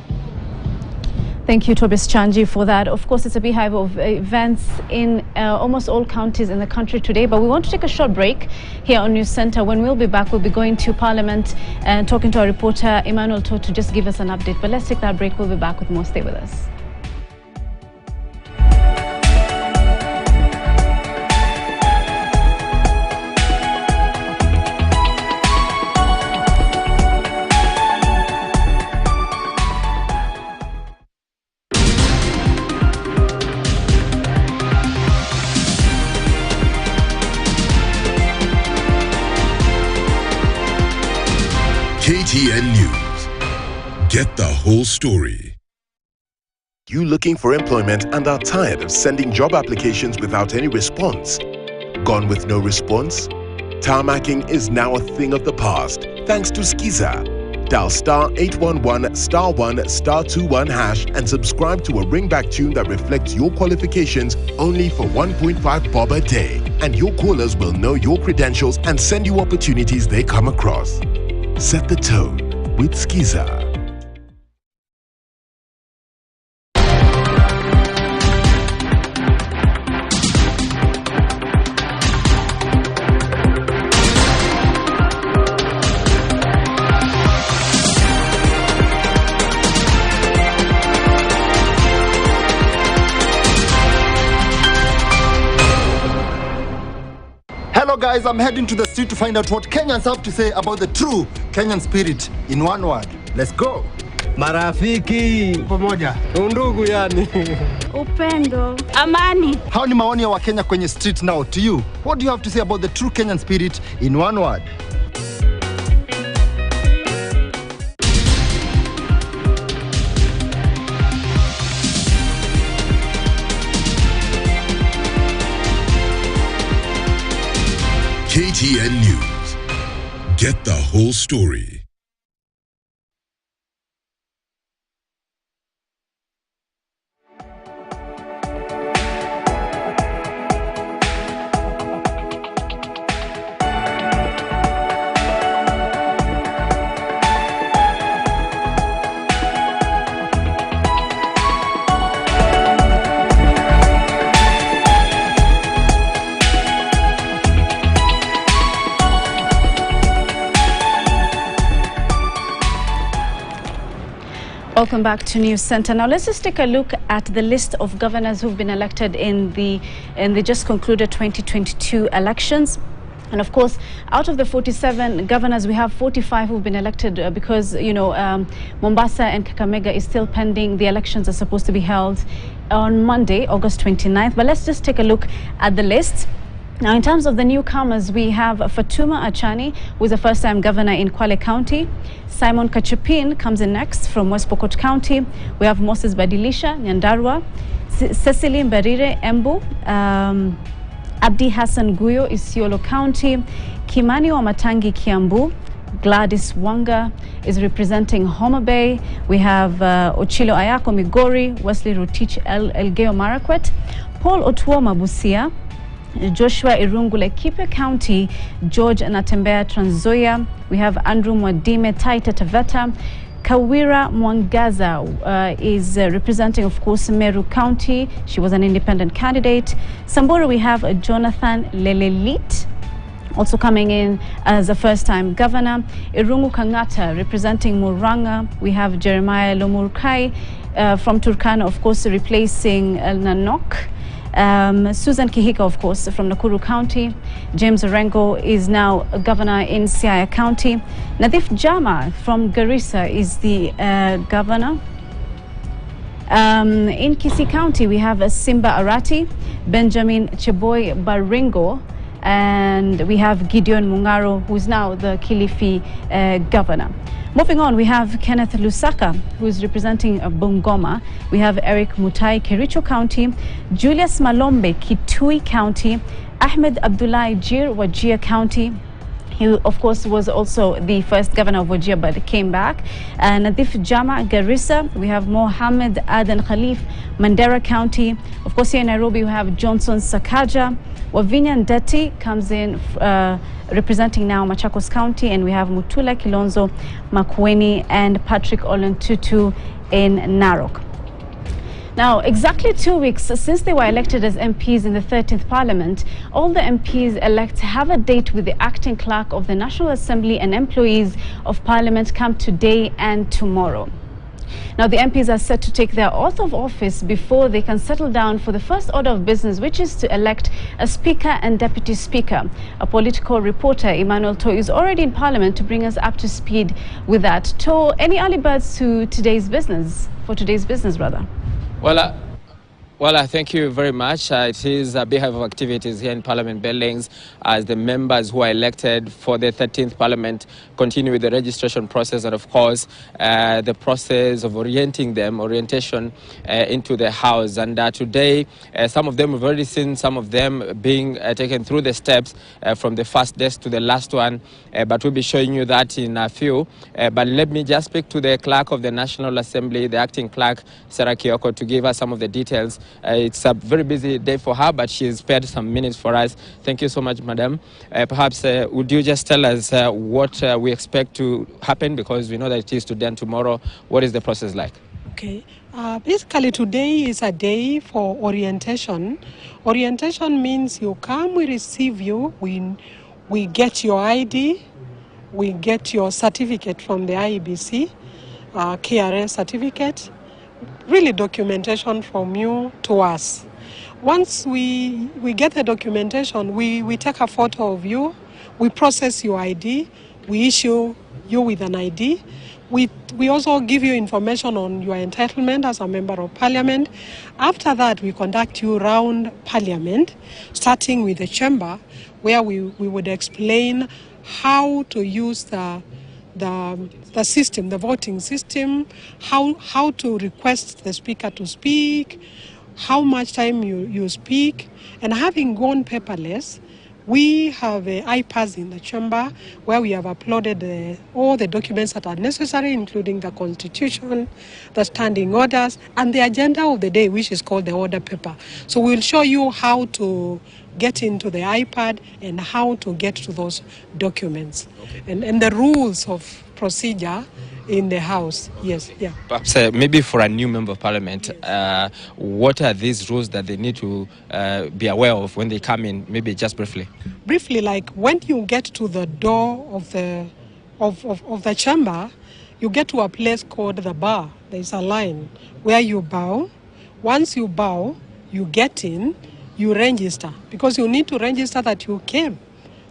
Thank you, Tobias Chanji, for that. Of course, it's a beehive of events in almost all counties in the country today, but we want to take a short break here on News Center. When we'll be back, we'll be going to Parliament and talking to our reporter, Emmanuel To, to just give us an update. But let's take that break. We'll be back with more. Stay with us. KTN News. Get the whole story. You looking for employment and are tired of sending job applications without any response? Gone with no response? Tarmacking is now a thing of the past thanks to Skiza. Dial *811 *1 *21 hash and subscribe to a ringback tune that reflects your qualifications only for 1.5 bob a day. And your callers will know your credentials and send you opportunities they come across. Set the tone with Skiza. Hello guys, I'm heading to the street to find out what Kenyans have to say about the true Kenyan spirit in one word. Let's go. Marafiki, pamoja, undugu yani. Upendo, amani. How ni maoni ya Wakenya kwenye street now to you? What do you have to say about the true Kenyan spirit in one word? KTN News. Get the whole story. Welcome back to News Center. Now let's just take a look at the list of governors who've been elected in the just concluded 2022 elections. And of course, out of the 47 governors, we have 45 who've been elected because, Mombasa and Kakamega is still pending. The elections are supposed to be held on Monday, August 29th. But let's just take a look at the list. Now, in terms of the newcomers, we have Fatuma Achani, who is a first-time governor in Kwale County. Simon Kachapin comes in next from West Pokot County. We have Moses Badilisha, Nyandarua. Cecily Mbarire, Embu. Abdi Hassan Guyo, Isiolo County. Kimani Wamatangi, Kiambu. Gladys Wanga is representing Homa Bay. We have Ochilo Ayako, Migori. Wesley Rotich, Elgeyo Marakwet. Paul Otuoma, Busia. Joshua Irungu, Laikipia County. George Natembea, Trans Nzoia. We have Andrew Mwadime, Taita Taveta. Kawira Mwangaza is representing, of course, Meru County. She was an independent candidate. Samburu, we have Jonathan Lelelit. Also coming in as a first-time governor, Irungu Kangata representing Muranga. We have Jeremiah Lomurkai from Turkana, of course, replacing Nanok. Susan Kihika, of course, from Nakuru County. James Orengo is now a governor in Siaya County. Nadif Jama from Garissa is the governor. In Kisii County, we have Simba Arati, Benjamin Cheboy Baringo, and we have Gideon Mungaro, who is now the Kilifi governor. Moving on, we have Kenneth Lusaka, who is representing Bungoma. We have Eric Mutai, Kericho County, Julius Malombe, Kitui County, Ahmed Abdullahi Jir, Wajir County. He, of course, was also the first governor of Wajir, but came back. Nadif Jama, Garissa. We have Mohammed Aden Khalif, Mandera County. Of course, here in Nairobi, we have Johnson Sakaja. Wavinya Ndeti comes in representing now Machakos County, and we have Mutula Kilonzo Makueni and Patrick Olentutu in Narok. Now, exactly 2 weeks since they were elected as MPs in the 13th Parliament, all the MPs elect have a date with the acting clerk of the National Assembly, and employees of Parliament come today and tomorrow. Now, the MPs are set to take their oath of office before they can settle down for the first order of business, which is to elect a speaker and deputy speaker. A political reporter, Emmanuel To, is already in Parliament to bring us up to speed with that. To, any early birds to today's business, rather? Well, thank you very much. It is a big of activities here in Parliament buildings as the members who are elected for the 13th Parliament continue with the registration process, and of course the process of orientation into the House. And today some of them, we've already seen some of them being taken through the steps from the first desk to the last one, but we'll be showing you that in a few. But let me just speak to the clerk of the National Assembly, the acting clerk, Sarah Kioko, to give us some of the details. It's a very busy day for her, but she's spared some minutes for us. Thank you so much, madam. Perhaps would you just tell us what we expect to happen, because we know that it is today and tomorrow. What is the process like? Okay. Basically, today is a day for orientation. Orientation means you come, we receive you, we get your ID, we get your certificate from the IEBC, KRS certificate, really documentation from you to us. Once we get the documentation, we take a photo of you, we process your ID, we issue you with an ID. We also give you information on your entitlement as a member of Parliament. After that, we conduct you around Parliament, starting with the chamber, where we would explain how to use the system, the voting system, how to request the speaker to speak, how much time you speak. And having gone paperless, we have iPads in the chamber where we have uploaded all the documents that are necessary, including the Constitution, the standing orders, and the agenda of the day, which is called the order paper. So we'll show you how to get into the iPad and how to get to those documents, and the rules of procedure in the House. Yes, yeah. Perhaps maybe for a new member of Parliament, what are these rules that they need to be aware of when they come in? Maybe just briefly. Briefly, like when you get to the door of the chamber, you get to a place called the bar. There is a line where you bow. Once you bow, you get in, you register, because you need to register that you came.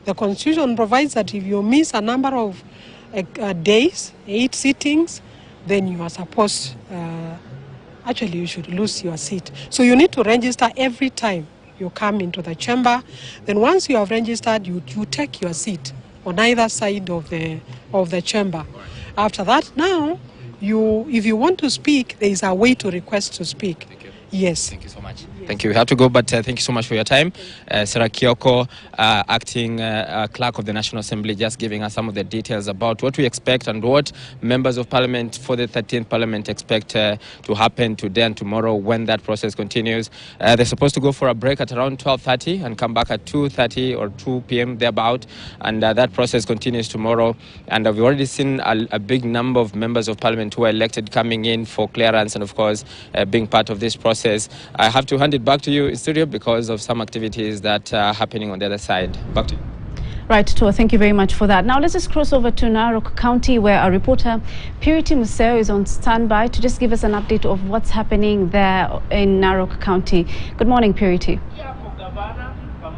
The Constitution provides that if you miss a number of days, 8 sittings, then you are supposed, actually you should lose your seat. So you need to register every time you come into the chamber. Then once you have registered, you take your seat on either side of the chamber. After that, now, if you want to speak, there is a way to request to speak. Yes. Thank you so much. Thank you. We have to go, but thank you so much for your time. Sarah Kioko, acting clerk of the National Assembly, just giving us some of the details about what we expect and what members of Parliament for the 13th Parliament expect to happen today and tomorrow when that process continues. They're supposed to go for a break at around 12:30 and come back at 2:30 or 2 p.m. thereabout, and that process continues tomorrow. And we've already seen a big number of members of Parliament who are elected coming in for clearance and, of course, being part of this process. I have to hand it back to you in studio because of some activities that are happening on the other side. Back to you. Right, Tua, thank you very much for that. Now let's just cross over to Narok County, where our reporter Purity Museo is on standby to just give us an update of what's happening there in Narok County. Good morning, Purity.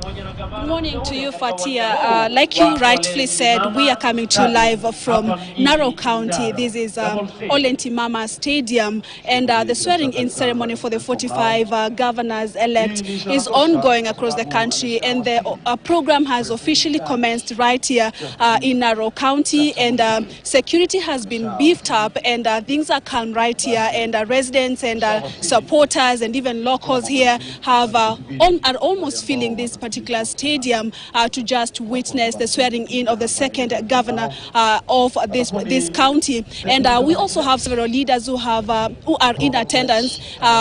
Good morning to you, Fatia. Like you rightfully said, we are coming to you live from Narok County. This is Ole Ntimama Stadium, and the swearing-in ceremony for the 45 governors-elect is ongoing across the country, and the program has officially commenced right here in Narok County, and security has been beefed up, and things are calm right here, and residents and supporters and even locals here are almost filling this particular stadium to just witness the swearing in of the second governor of this county. And we also have several leaders who are in attendance.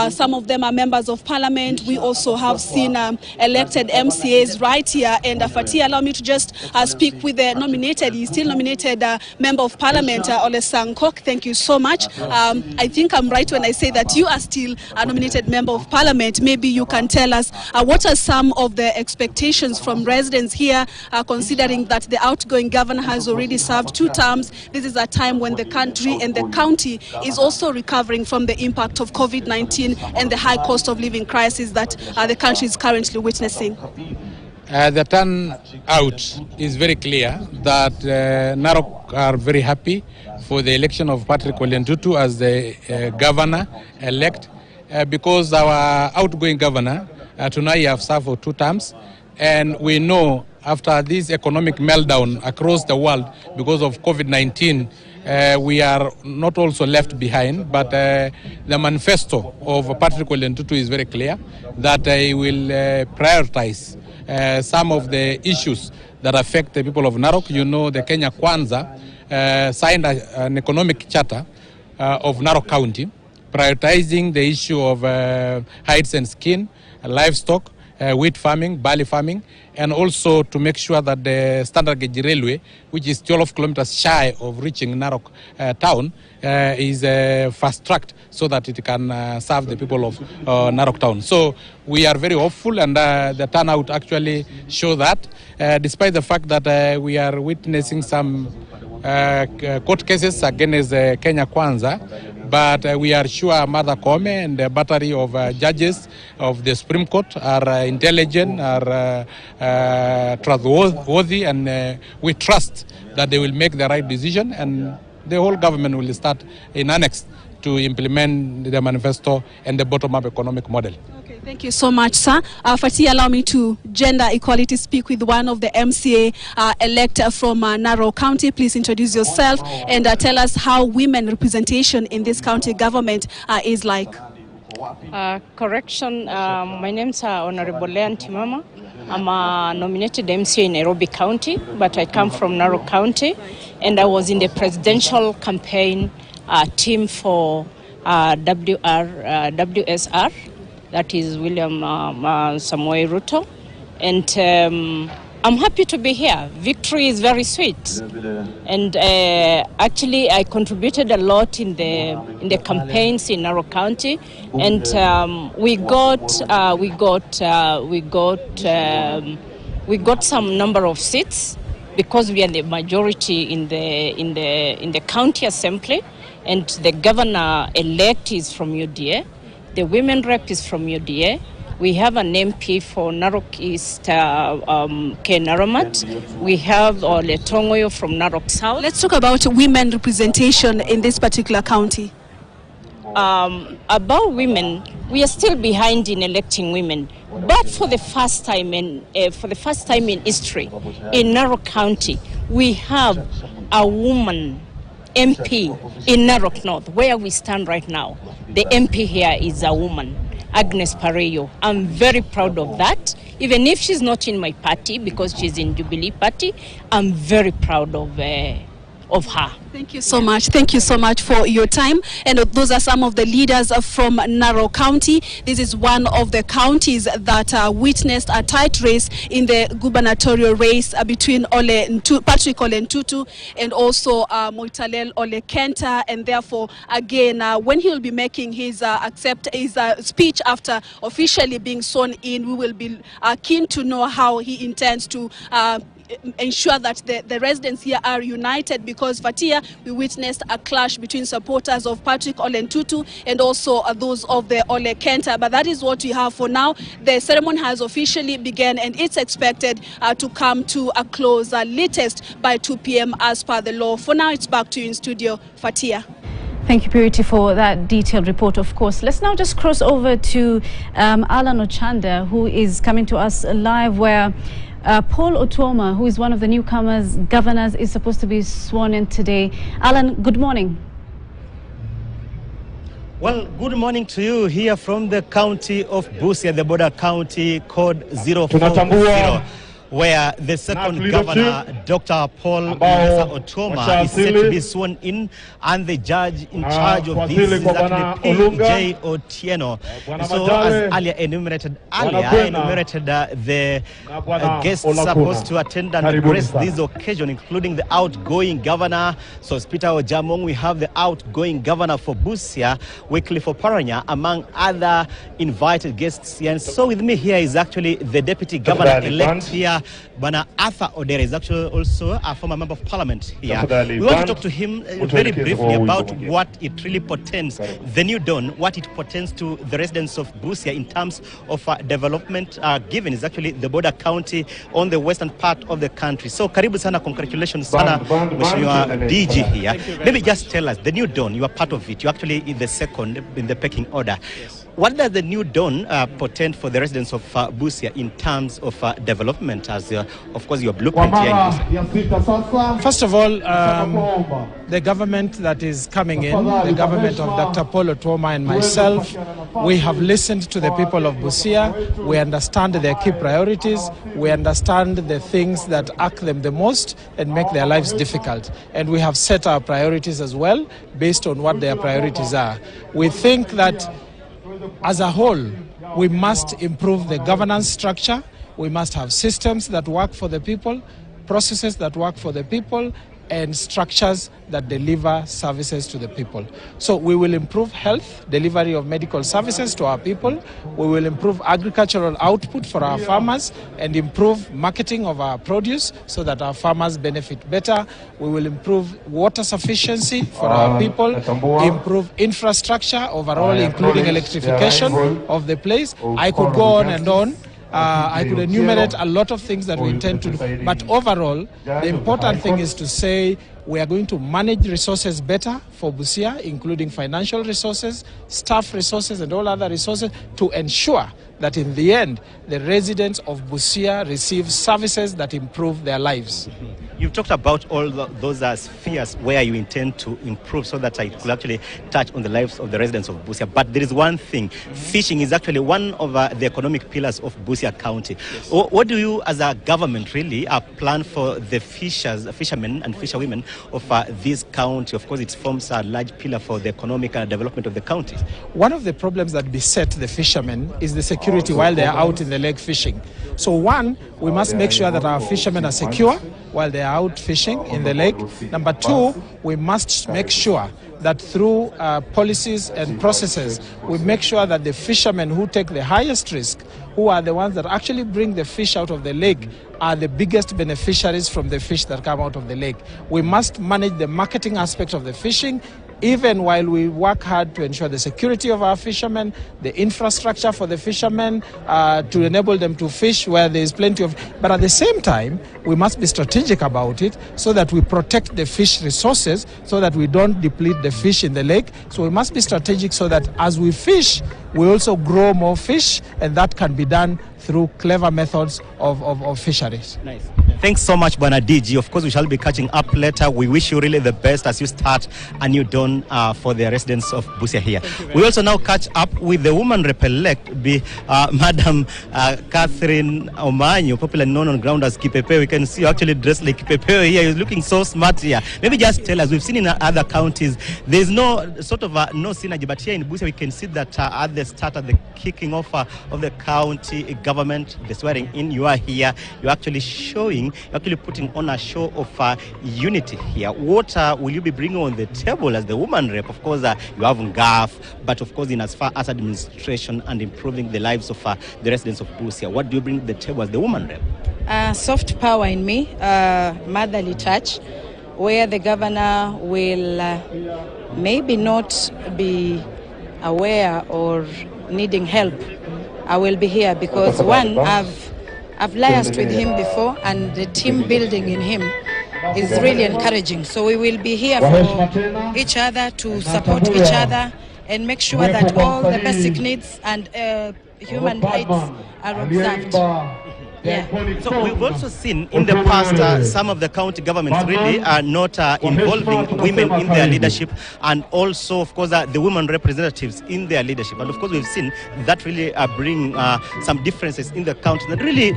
Some of them are members of parliament. We also have seen elected MCAs right here. And Fatia, allow me to just speak with the still nominated member of parliament, Ole Sankok. Thank you so much. I think I'm right when I say that you are still a nominated member of parliament. Maybe you can tell us what are some of the expectations from residents here, considering that the outgoing governor has already served 2 terms. This is a time when the country and the county is also recovering from the impact of COVID-19 and the high cost of living crisis that the country is currently witnessing. The turnout is very clear that Narok are very happy for the election of Patrick William Ruto as the governor-elect because our outgoing governor, tonight have served for 2 terms. And we know after this economic meltdown across the world because of COVID-19, we are not also left behind, but the manifesto of Patrick William Ruto is very clear that he will prioritize some of the issues that affect the people of Narok. You know, the Kenya Kwanza signed an economic charter of Narok County, prioritizing the issue of hides and skin, livestock, wheat farming, barley farming, and also to make sure that the standard gauge railway, which is 12 kilometers shy of reaching Narok town, is fast-tracked so that it can serve the people of Narok town. So we are very hopeful, and the turnout actually show that, despite the fact that we are witnessing some court cases against Kenya Kwanza, but we are sure Mother Kome and the battery of judges of the Supreme Court are intelligent, are trustworthy, and we trust that they will make the right decision, and the whole government will start in annex to implement the manifesto and the bottom-up economic model. Okay, thank you so much, sir. Fatia, allow me to gender equality speak with one of the MCA elect from Narok County. Please introduce yourself and tell us how women representation in this county government is like. Correction, my name is Honorable Ole Ntimama. I'm a nominated MCA in Nairobi County, but I come from Narok County, and I was in the presidential campaign team for WSR, that is William Ruto, and I'm happy to be here. Victory is very sweet, and actually I contributed a lot in the campaigns in Narok County, and we got some number of seats because we are the majority in the county assembly, and the governor-elect is from UDA, the women rep is from UDA. We have an MP for Narok East, Ken Naramat. We have Ole Tongoyo from Narok South. Let's talk about women representation in this particular county. About women, we are still behind in electing women. But for the first time in history, in Narok County, we have a woman MP in Narok North, where we stand right now. The MP here is a woman, Agnes Pareyo. I'm very proud of that. Even if she's not in my party, because she's in Jubilee Party, I'm very proud of her. Thank you so much. Thank you so much for your time. And those are some of the leaders from Narok County. This is one of the counties that witnessed a tight race in the gubernatorial race between Patrick Ole Ntutu and also Moitalel Ole Kenta. And therefore, again, when he will be making his speech after officially being sworn in, we will be keen to know how he intends to ensure that the residents here are united, because Fatia, we witnessed a clash between supporters of Patrick Ole Ntutu and also those of the Ole Kenta. But that is what we have for now. The ceremony has officially begun, and it's expected to come to a close latest by 2 p.m. as per the law. For now, it's back to you in studio, Fatia. Thank you, Purity, for that detailed report, of course. Let's now just cross over to Alan Ochanda, who is coming to us live, where Paul Otuoma, who is one of the newcomers governors, is supposed to be sworn in today. Alan, good morning. Well, good morning to you here from the county of Busia, the border county, code 040. Where the second governor, Dr. Paul Otuoma, is set to be sworn in, and the judge in charge of this is actually P.J. Otieno. So, as earlier enumerated, the guests supposed to attend and grace this occasion, including the outgoing governor. So, Peter Ojamong, we have the outgoing governor for Busia, Wycliffe Oparanya, among other invited guests here. And so, with me here is actually the deputy governor-elect here, Bana Arthur Odere, is actually also a former member of parliament here. We want to talk to him very briefly about what it really portends, the new dawn, what it portends to the residents of Busia in terms of development, given is actually the border county on the western part of the country. So, karibu sana, congratulations sana, Mheshimiwa DG here. Maybe just tell us, the new dawn, you are part of it. You're actually in the second in the pecking order. Yes. What does the new dawn portend for the residents of Busia in terms of development, as of course your blueprint here in Busia? First of all, the government that is coming in, the government of Dr. Paul Otuoma and myself, we have listened to the people of Busia. We understand their key priorities. We understand the things that irk them the most and make their lives difficult. And we have set our priorities as well based on what their priorities are. We think that as a whole, we must improve the governance structure. We must have systems that work for the people, processes that work for the people, and structures that deliver services to the people. So we will improve health, delivery of medical services to our people. We will improve agricultural output for our farmers and improve marketing of our produce so that our farmers benefit better. We will improve water sufficiency for our people, improve infrastructure overall, including electrification of the place. I could go on and on. I could enumerate a lot of things that we intend to do. But overall, the important thing is to say we are going to manage resources better for Busia, including financial resources, staff resources, and all other resources, to ensure that in the end, the residents of Busia receive services that improve their lives. You've talked about all those spheres where you intend to improve so that it could actually touch on the lives of the residents of Busia. But there is one thing. Fishing is actually one of the economic pillars of Busia County. Yes. What do you, as a government, really plan for the fishermen and fisherwomen of this county? Of course, it forms a large pillar for the economic development of the county. One of the problems that beset the fishermen is the security while they are out in the lake fishing. So one, we must make sure that our fishermen are secure while they are out fishing in the lake. Number two, we must make sure that through policies and processes, we make sure that the fishermen who take the highest risk, who are the ones that actually bring the fish out of the lake, are the biggest beneficiaries from the fish that come out of the lake. We must manage the marketing aspect of the fishing, even while we work hard to ensure the security of our fishermen, the infrastructure for the fishermen, to enable them to fish where there is plenty of... But at the same time, we must be strategic about it so that we protect the fish resources, so that we don't deplete the fish in the lake. So we must be strategic so that as we fish, we also grow more fish, and that can be done through clever methods of fisheries. Nice. Thanks so much, Bwana DG. Of course, we shall be catching up later. We wish you really the best as you start a new dawn for the residents of Busia here. We also now catch up with the woman rep-elect, Madam Catherine Omanyo, popularly known on ground as Kipepeo. We can see you actually dressed like Kipepeo here. You're looking so smart here. Maybe just tell us, we've seen in other counties, there's no sort of no synergy, but here in Busia we can see that at the start, at the kicking off of the county government, the swearing in. You are here, you're actually putting on a show of unity here. What will you be bringing on the table as the woman rep? Of course, you have Ngaf, but of course, in as far as administration and improving the lives of the residents of Busia, what do you bring to the table as the woman rep? Soft power in me, motherly touch, where the governor will maybe not be aware or needing help. I will be here because one, I've liaised with him before, and the team building in him is really encouraging. So we will be here for each other, to support each other and make sure that all the basic needs and human rights are observed. Yeah. So we've also seen in the past some of the county governments really are not involving women in their leadership, and also of course the women representatives in their leadership. And of course we've seen that really bring some differences in the county that really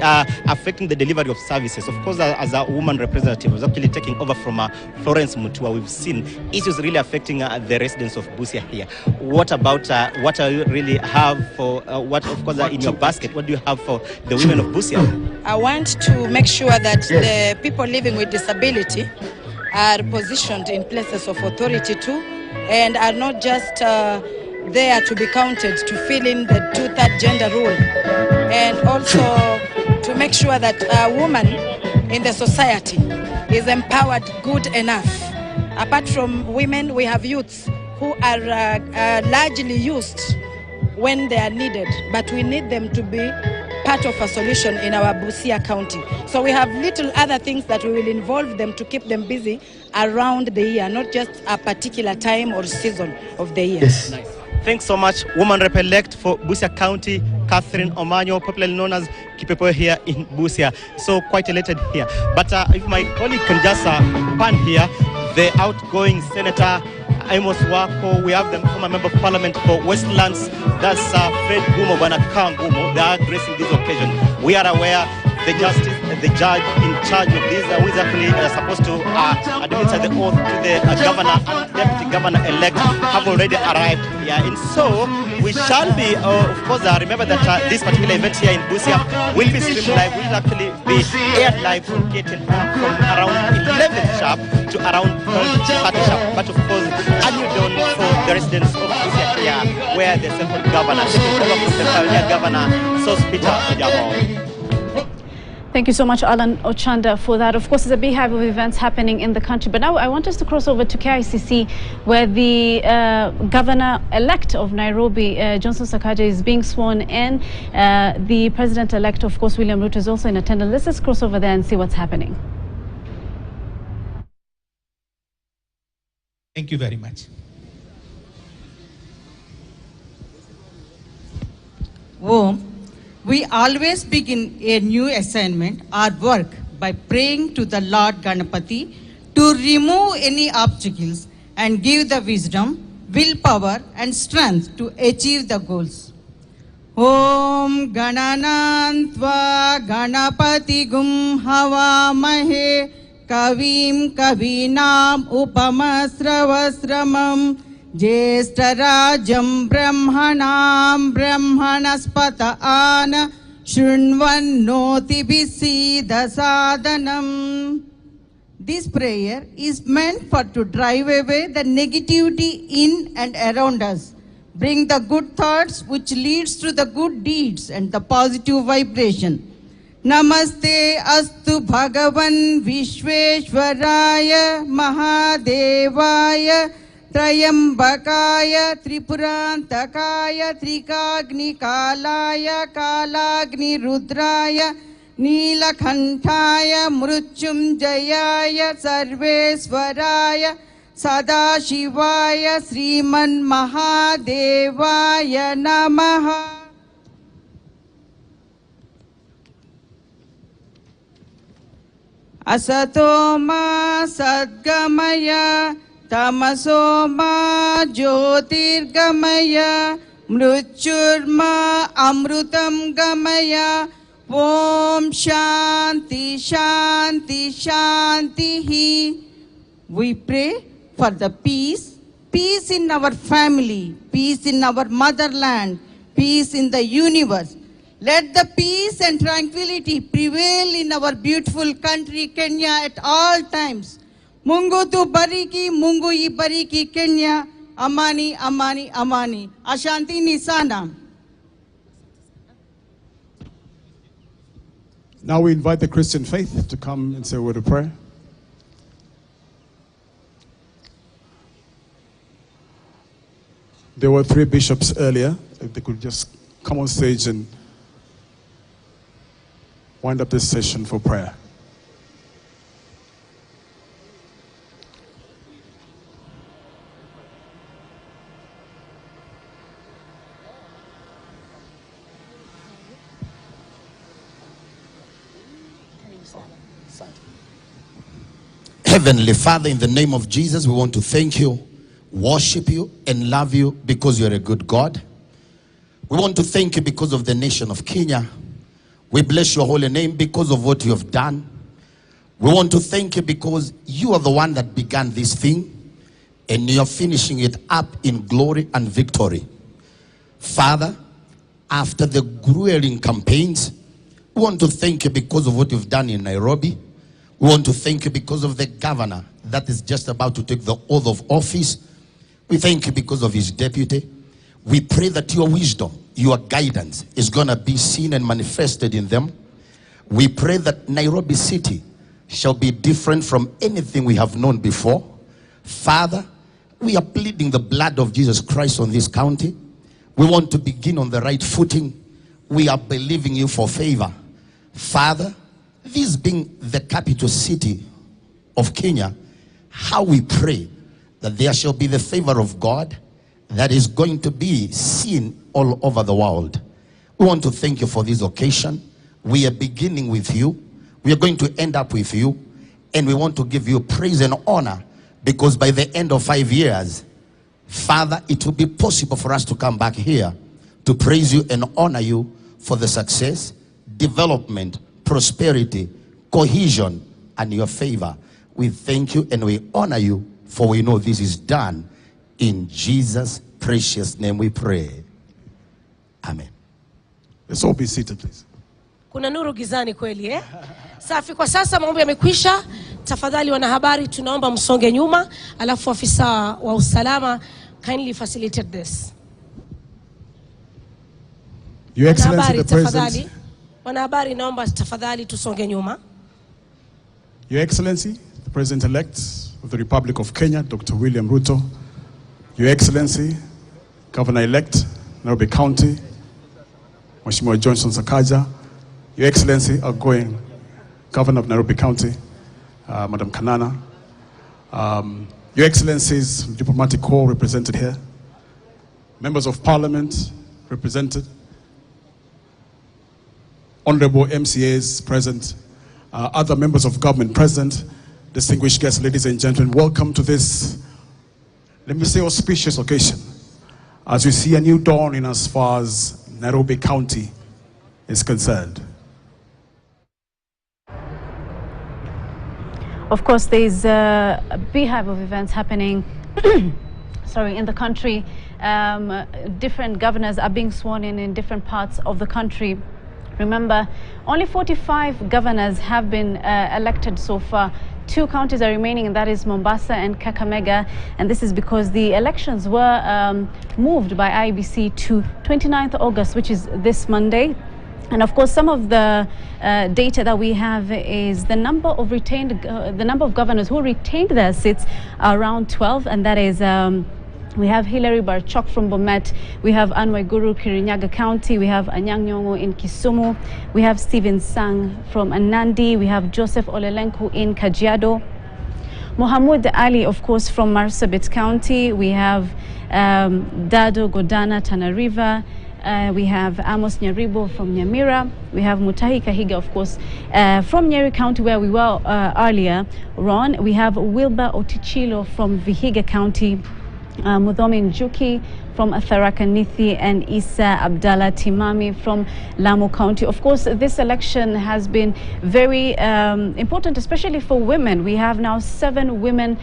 affecting the delivery of services. Of course, as a woman representative, I was actually taking over from Florence Mutua. We've seen issues really affecting the residents of Busia here. What about what do you really have for what, of course, in your basket? What do you have for the women of Busia? I want to make sure that the people living with disability are positioned in places of authority too, and are not just there to be counted to fill in the 2/3 gender rule, and also to make sure that a woman in the society is empowered good enough. Apart from women, we have youths who are largely used when they are needed, but we need them to be part of a solution in our Busia County. So we have little other things that we will involve them to keep them busy around the year, not just a particular time or season of the year. Yes. Nice. Thanks so much, woman rep-elect for Busia County, Catherine Omanyo, popularly known as Kipepo here in Busia. So quite elated here. But if my colleague can just pan here, the outgoing Senator Amos Wako, we have the former member of parliament for Westlands, that's Fred Gumo, Banakam Gumo. They are gracing this occasion. We are aware the judge in charge of this, who is actually supposed to administer the oath to the governor and deputy governor-elect, have already arrived here. And so we shall be, of course, remember that this particular event here in Busia will be streamed live, will actually be aired live from KTN from around 11 sharp to around 30 sharp. But of course, early dawn for the residents of Busia here, where the second governor, taking over from the pioneer governor, Peter Ojamo. Thank you so much, Alan Ochanda, for that. Of course, there's a big hive of events happening in the country. But now I want us to cross over to KICC, where the governor-elect of Nairobi, Johnson Sakaja, is being sworn in. The president-elect, of course, William Ruto, is also in attendance. Let's just cross over there and see what's happening. Thank you very much. We always begin a new assignment or work by praying to the Lord Ganapati to remove any obstacles and give the wisdom, willpower and strength to achieve the goals. Om Gananantva Ganapati Gum Havamahe Kavim Kavinam Upamasravasramam Jeshtarajam Brahmanam Brahmanaspata Ana Shunvannoti Bisida Sadhanam. This prayer is meant to drive away the negativity in and around us, bring the good thoughts which leads to the good deeds and the positive vibration. Namaste astu Bhagavan Vishveshwaraya Mahadevaya Trayambakaya Tripurantakaya Trikagni Kalaya Kalagni Rudraya Neelakanthaya Mrutyum Jayaya Sarveswaraya Sadashivaya Sriman Mahadevaya Namaha. Asatoma Sadgamaya Tamasoma Jyotirgamaya Mrutyurma Amrutam Gamaya. Om Shanti Shanti Shanti. We pray for the peace in our family, peace in our motherland, peace in the universe. Let the peace and tranquility prevail in our beautiful country, Kenya, at all times. Mungu tu bariki, Mungu ibariki Kenya. Amani, amani, amani. Ashantini sana. Now we invite the Christian faith to come and say a word of prayer. There were 3 bishops earlier. If they could just come on stage and wind up this session for prayer. Heavenly Father, in the name of Jesus, we want to thank you, worship you, and love you because you're a good God. We want to thank you because of the nation of Kenya. We bless your holy name because of what you have done. We want to thank you because you are the one that began this thing, and you're finishing it up in glory and victory. Father, after the grueling campaigns, we want to thank you because of what you've done in Nairobi. We want to thank you because of the governor that is just about to take the oath of office. We thank you because of his deputy. We pray that your wisdom, your guidance is going to be seen and manifested in them. We pray that Nairobi City shall be different from anything we have known before. Father, we are pleading the blood of Jesus Christ on this county. We want to begin on the right footing. We are believing you for favor. Father, this being the capital city of Kenya, how we pray that there shall be the favor of God that is going to be seen all over the world. We want to thank you for this occasion. We are beginning with you. We are going to end up with you. And we want to give you praise and honor because by the end of 5 years, Father, it will be possible for us to come back here to praise you and honor you for the success, development, prosperity, cohesion, and your favor. We thank you and we honor you, for we know this is done. In Jesus' precious name we pray. Amen. Let's all be seated, please. Kuna nuru gizani kweli eh? Safi, kwa sasa maombi yamekwisha. Tafadhali wanahabari tunaomba msonge nyuma, alafu afisa wa usalama kindly facilitate this. Your Excellency the President. Wanahabari naomba tafadhali tusonge nyuma. Your Excellency, the President-elect of the Republic of Kenya, Dr. William Ruto. Your Excellency, Governor-elect, Nairobi County, Mheshimiwa Johnson Sakaja. Your Excellency, outgoing Governor of Nairobi County, Madam Kanana. Your Excellencies, Diplomatic Corps represented here. Members of Parliament represented. Honorable MCAs present, other members of government present, distinguished guests, ladies and gentlemen, welcome to this, let me say, auspicious occasion as we see a new dawn in as far as Nairobi County is concerned. Of course, there's a beehive of events happening in the country. Different governors are being sworn in different parts of the country. Remember, only 45 governors have been elected so far. 2 counties are remaining, and that is Mombasa and Kakamega. And this is because the elections were moved by IEBC to 29th August, which is this Monday. And of course, some of the data that we have is the number of governors who retained their seats are around 12, and that is we have Hilary Barchok from Bomet, we have Anne Waiguru, Kirinyaga County, we have Anyang' Nyong'o in Kisumu, we have Stephen Sang from Anandi, we have Joseph Olelenku in Kajiado, Mohamud Ali, of course, from Marsabit County, we have Dado Godana, Tana River, we have Amos Nyaribo from Nyamira, we have Mutahi Kahiga, of course, from Nyeri County, where we were earlier, Ron, we have Wilbur Otichilo from Vihiga County, Mudhomi Njuki from Tharaka Nithi, and Isa Abdallah Timami from Lamu County. Of course, this election has been very important, especially for women. We have now 7 women,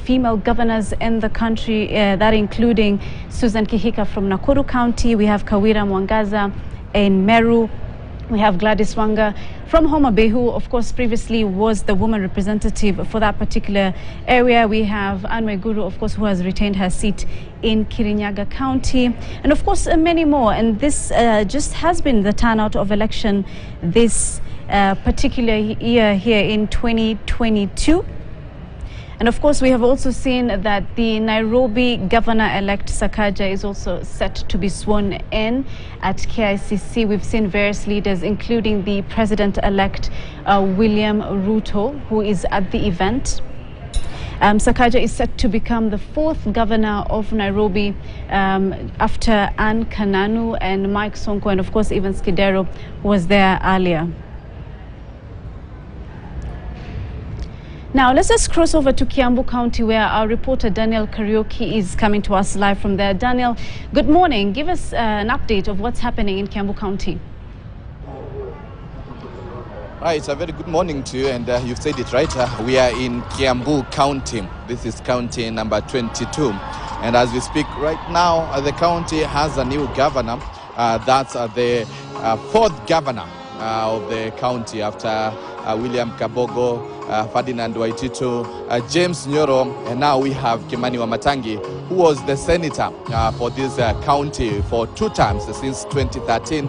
female governors in the country, that including Susan Kihika from Nakuru County. We have Kawira Mwangaza, in Meru. We have Gladys Wanga from Homa Bay, who of course previously was the woman representative for that particular area. We have Anwe Guru, of course, who has retained her seat in Kirinyaga County, and of course many more. And this just has been the turnout of election this particular year here in 2022. And of course, we have also seen that the Nairobi Governor-elect Sakaja is also set to be sworn in at KICC. We've seen various leaders, including the President-elect William Ruto, who is at the event. Sakaja is set to become the 4th governor of Nairobi after Anne Kananu and Mike Sonko, and of course, even Skidero was there earlier. Now, let's just cross over to Kiambu County, where our reporter Daniel Karaoke is coming to us live from there. Daniel, good morning. Give us an update of what's happening in Kiambu County. Right, it's a very good morning to you, and you've said it right. We are in Kiambu County. This is county number 22. And as we speak right now, the county has a new governor. That's the 4th governor of the county after William Kabogo, Ferdinand Waititu, James Nyoro, and now we have Kimani Wamatangi, who was the senator for this county for 2 terms since 2013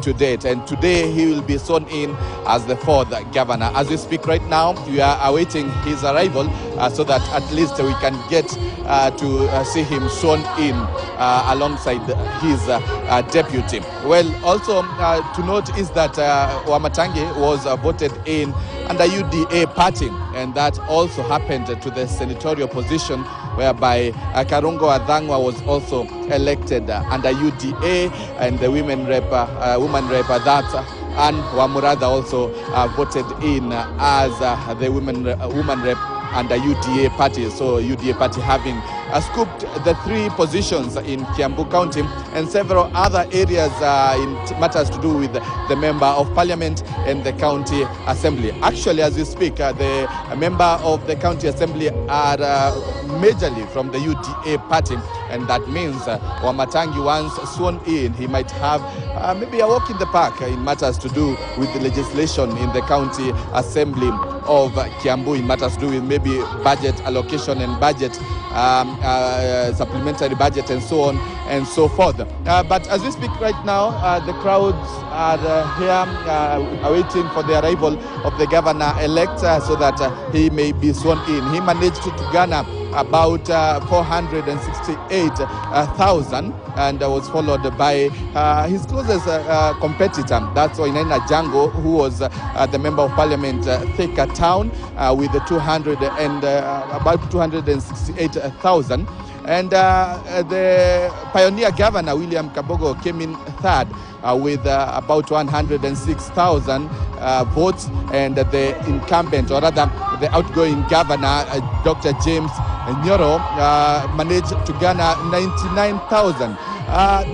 to date. And today he will be sworn in as the 4th governor. As we speak right now, we are awaiting his arrival so that at least we can get to see him sworn in alongside his deputy. Well, also to note is that Wamatangi was voted in under UDA party, and that also happened to the senatorial position whereby Karungo Adhangwa was also elected under UDA, and the woman rep that Anne Wamuratha also voted in as the woman rep under UDA party. So UDA party having scooped the 3 positions in Kiambu County and several other areas in matters to do with the member of parliament and the county assembly. Actually, as we speak, the member of the county assembly are majorly from the UDA party, and that means Wamatangi, once sworn in, he might have maybe a walk in the park in matters to do with the legislation in the county assembly of Kiambu, in matters to do with maybe budget allocation and budget supplementary budget and so on and so forth. But as we speak right now, the crowds are here awaiting for the arrival of the governor-elect so that he may be sworn in. He managed to garner about 468,000 and was followed by his closest competitor, that's Oinaina Jango, who was the member of parliament Thika Town with about 268,000. And the pioneer governor, William Kabogo, came in 3rd with about 106,000 votes, and the incumbent, or rather the outgoing governor, Dr. James Nyoro, managed to garner 99,000.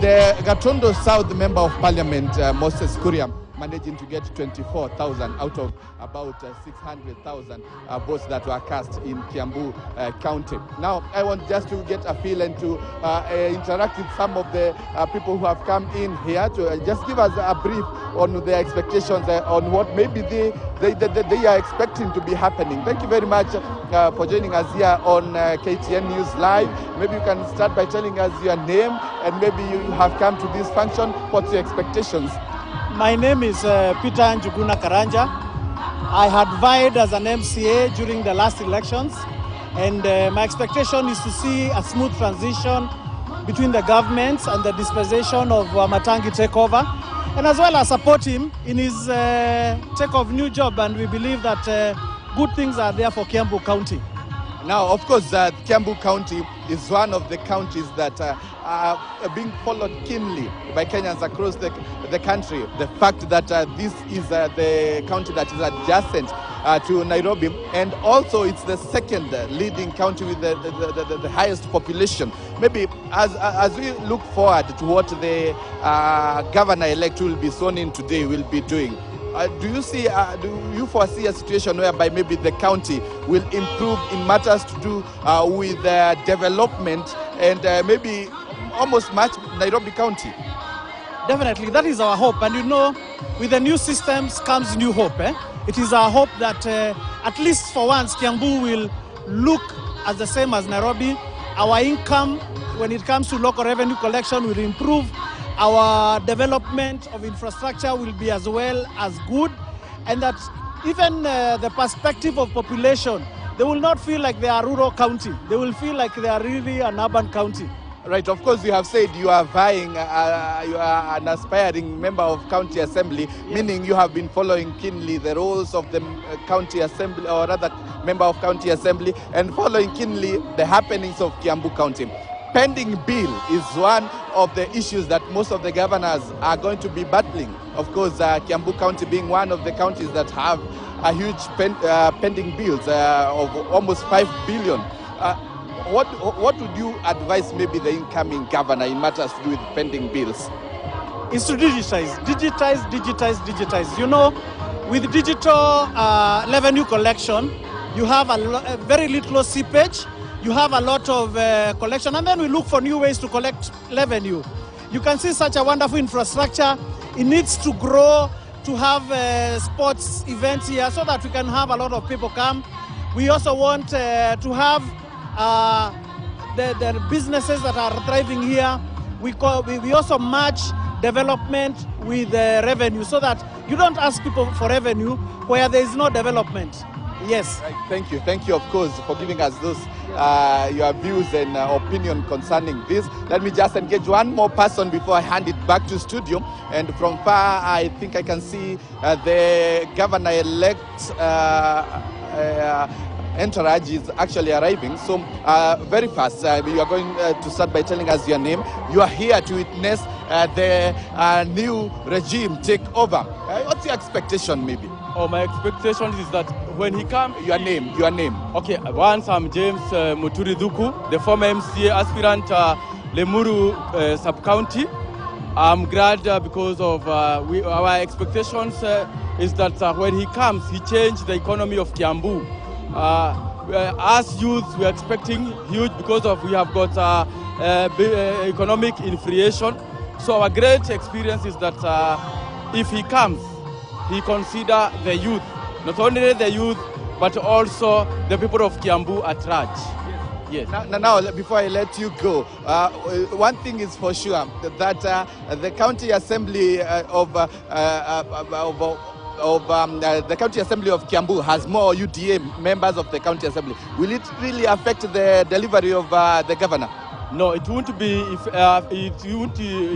The Gatondo South member of parliament, Moses Kuria, managing to get 24,000 out of about 600,000 votes that were cast in Kiambu County. Now, I want just to get a feel and to interact with some of the people who have come in here to just give us a brief on their expectations on what maybe they are expecting to be happening. Thank you very much for joining us here on KTN News Live. Maybe you can start by telling us your name, and maybe you have come to this function. What's your expectations? My name is Peter Njuguna Karanja. I had vied as an MCA during the last elections, and my expectation is to see a smooth transition between the governments and the dispensation of Wamatangi takeover, and as well as support him in his take of new job, and we believe that good things are there for Kiambu County. Now, of course, Kiambu County is one of the counties that are being followed keenly by Kenyans across the country. The fact that this is the county that is adjacent to Nairobi, and also it's the 2nd leading county with the highest population. Maybe as we look forward to what the governor-elect will be sworn in today will be doing, do you foresee a situation whereby maybe the county will improve in matters to do with development and maybe almost match Nairobi County? Definitely, that is our hope. And you know, with the new systems comes new hope. It is our hope that at least for once, Kiambu will look as the same as Nairobi. Our income, when it comes to local revenue collection, will improve. Our development of infrastructure will be as well as good. And that even the perspective of population, they will not feel like they are a rural county. They will feel like they are really an urban county. Right, of course, you have said you are vying, you are an aspiring member of county assembly, meaning you have been following keenly the roles of the county assembly, or rather member of county assembly, and following keenly the happenings of Kiambu County. Pending bill is one of the issues that most of the governors are going to be battling. Of course, Kiambu County being one of the counties that have a huge pending bills of almost 5 billion. What would you advise maybe the incoming governor in matters to do with pending bills? Is to digitize. You know, with digital revenue collection, you have a very little seepage, you have a lot of collection, and then we look for new ways to collect revenue. You can see such a wonderful infrastructure. It needs to grow, to have sports events here so that we can have a lot of people come. We also want to have the businesses that are thriving here. We also match development with revenue so that you don't ask people for revenue where there is no development. Yes. Right. Thank you, of course, for giving us those your views and opinion concerning this. Let me just engage one more person before I hand it back to studio. And from far, I think I can see the governor-elect entourage is actually arriving. So very fast, you are going to start by telling us your name. You are here to witness the new regime take over. What's your expectation, maybe? Oh, my expectation is that when he comes... Your name. Okay, once I'm James Muturi Duku, the former MCA aspirant Lemuru sub-county. I'm glad because of our expectations is that when he comes, he changed the economy of Kiambu. As youth, we are expecting huge because of we have got economic inflation. So our great experience is that if he comes, he consider the youth, not only the youth, but also the people of Kiambu at large. Yes. Now, before I let you go, one thing is for sure, that the county assembly of the county assembly of Kiambu has more UDA members of the county assembly. Will it really affect the delivery of the governor? No, it won't be. It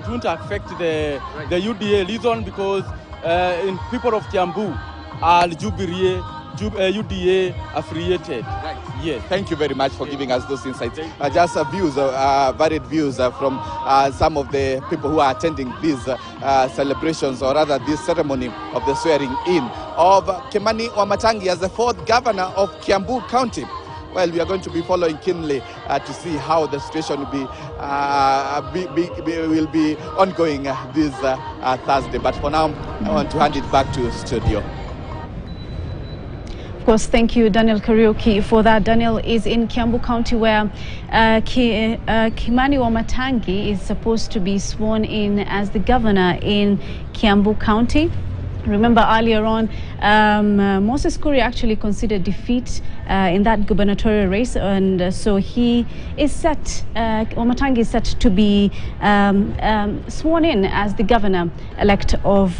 won't affect the UDA reason because in people of Kiambu are UDA affiliated. Right. Yes. Thank you very much for giving us those insights. Just views, varied views from some of the people who are attending these celebrations, or rather this ceremony of the swearing in of Kimani Wamatangi as the fourth governor of Kiambu County. Well, we are going to be following keenly to see how the situation will be ongoing this Thursday. But for now, I want to hand it back to studio. Of course, thank you, Daniel Kariuki, for that. Daniel is in Kiambu County, where Kimani Wamatangi is supposed to be sworn in as the governor in Kiambu County. Remember earlier on, Moses Kuri actually considered defeat in that gubernatorial race, and so he is set, Wamatangi is set to be sworn in as the governor-elect of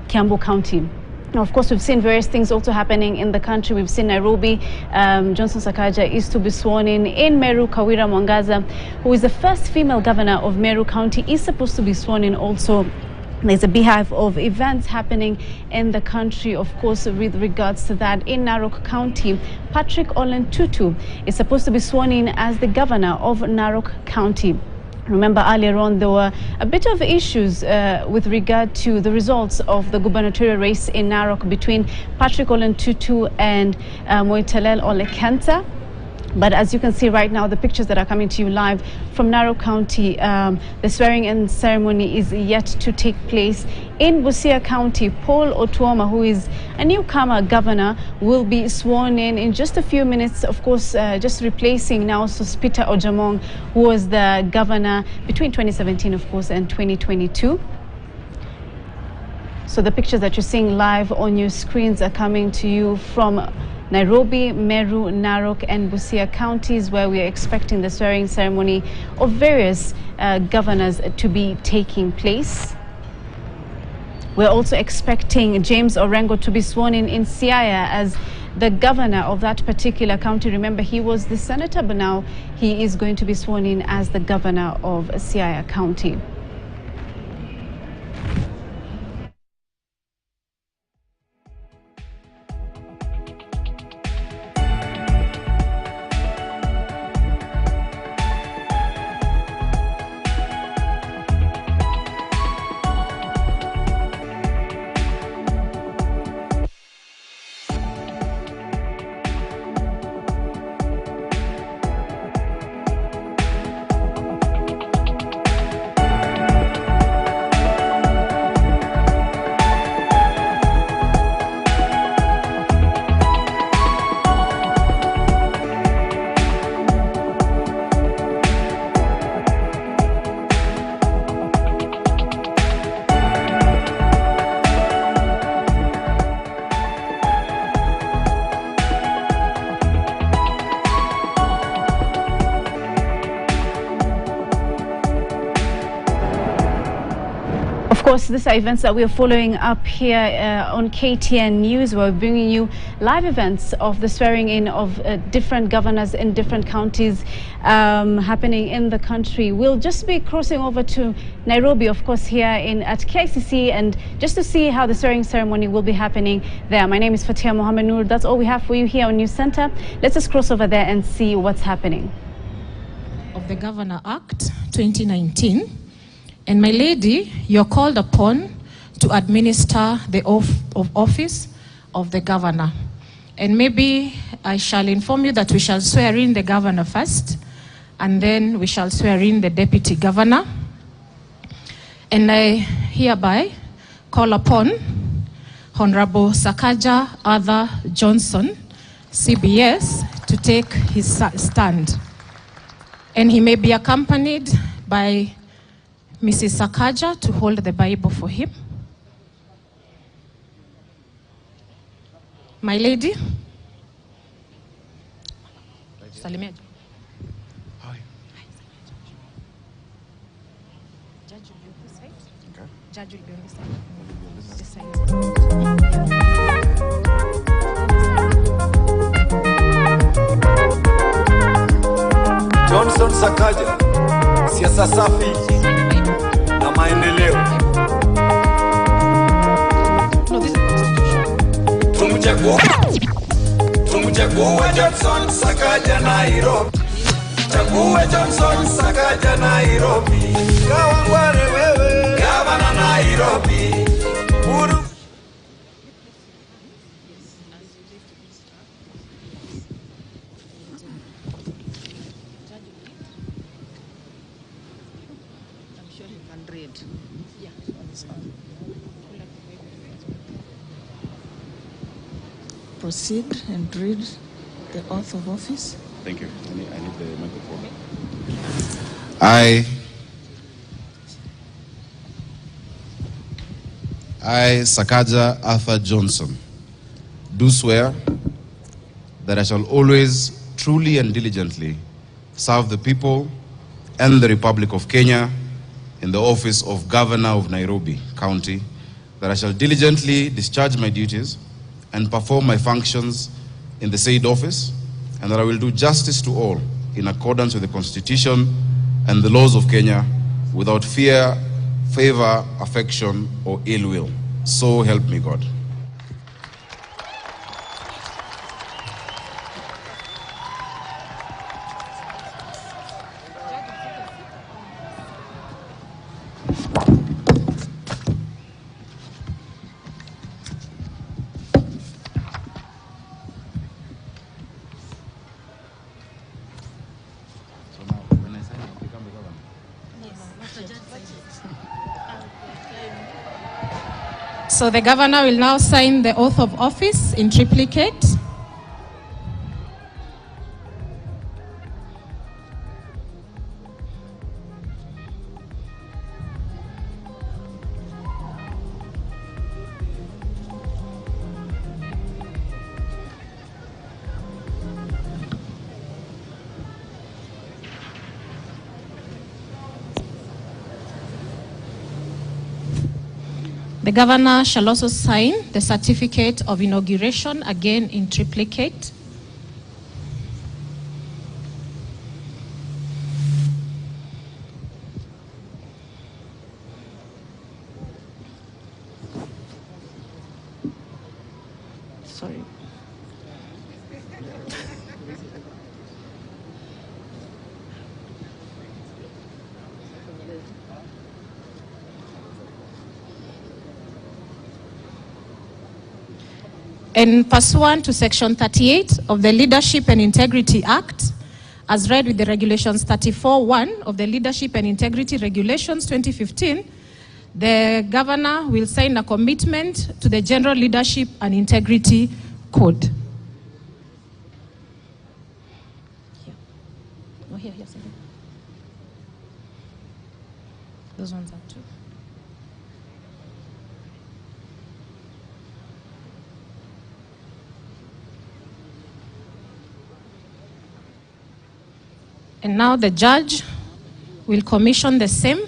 Kiambu County. Now, of course, we've seen various things also happening in the country. We've seen Nairobi, Johnson Sakaja is to be sworn in Meru. Kawira Mwangaza, who is the first female governor of Meru County, is supposed to be sworn in also. There's a beehive of events happening in the country, of course, with regards to that. In Narok County, Patrick Olen Tutu is supposed to be sworn in as the governor of Narok County. Remember earlier on there were a bit of issues with regard to the results of the gubernatorial race in Narok between Patrick Olen Tutu and Moitalel Olekenta. But as you can see right now, the pictures that are coming to you live from Narok County, the swearing-in ceremony is yet to take place. In Busia County, Paul Otuoma, who is a newcomer governor, will be sworn in just a few minutes, of course, just replacing now Sospita Ojamong, who was the governor between 2017, of course, and 2022. So the pictures that you're seeing live on your screens are coming to you from Nairobi, Meru, Narok and Busia counties, where we are expecting the swearing ceremony of various governors to be taking place. We're also expecting James Orengo to be sworn in Siaya as the governor of that particular county. Remember, he was the senator, but now he is going to be sworn in as the governor of Siaya County. Of course, these are events that we're following up here on KTN News. We're bringing you live events of the swearing in of different governors in different counties happening in the country. We'll just be crossing over to Nairobi, of course, here at KICC, and just to see how the swearing ceremony will be happening there. My name is Fatia Mohammed Noor. That's all we have for you here on News Center. Let's just cross over there and see what's happening. Of the Governor Act 2019. And my lady, you're called upon to administer the oath of office of the governor. And maybe I shall inform you that we shall swear in the governor first, and then we shall swear in the deputy governor. And I hereby call upon Honorable Sakaja Arthur Johnson, CBS, to take his stand. And he may be accompanied by Mrs. Sakaja to hold the Bible for him. My lady. Salimia. Hi. Judge will be on this side. Okay. Judge will be on this side. Johnson Sakaja, siasa safi na maendeleo. Tumchague Johnson Sakaja Nairobi. Chague Johnson Sakaja Nairobi. Kawangware wewe, Gavana Nairobi. Uru. Proceed and read the oath of office. Thank you. I need the microphone. I, Sakaja Arthur Johnson, do swear that I shall always, truly and diligently serve the people and the Republic of Kenya in the office of Governor of Nairobi County, that I shall diligently discharge my duties and perform my functions in the said office, and that I will do justice to all in accordance with the Constitution and the laws of Kenya without fear, favor, affection, or ill will. So help me God. So the governor will now sign the oath of office in triplicate. The governor shall also sign the certificate of inauguration, again in triplicate. Sorry. And pursuant to Section 38 of the Leadership and Integrity Act, as read with the Regulations 34(1) of the Leadership and Integrity Regulations 2015, the governor will sign a commitment to the General Leadership and Integrity Code. Here. Oh, here, sorry. Those ones are two. And now the judge will commission the same.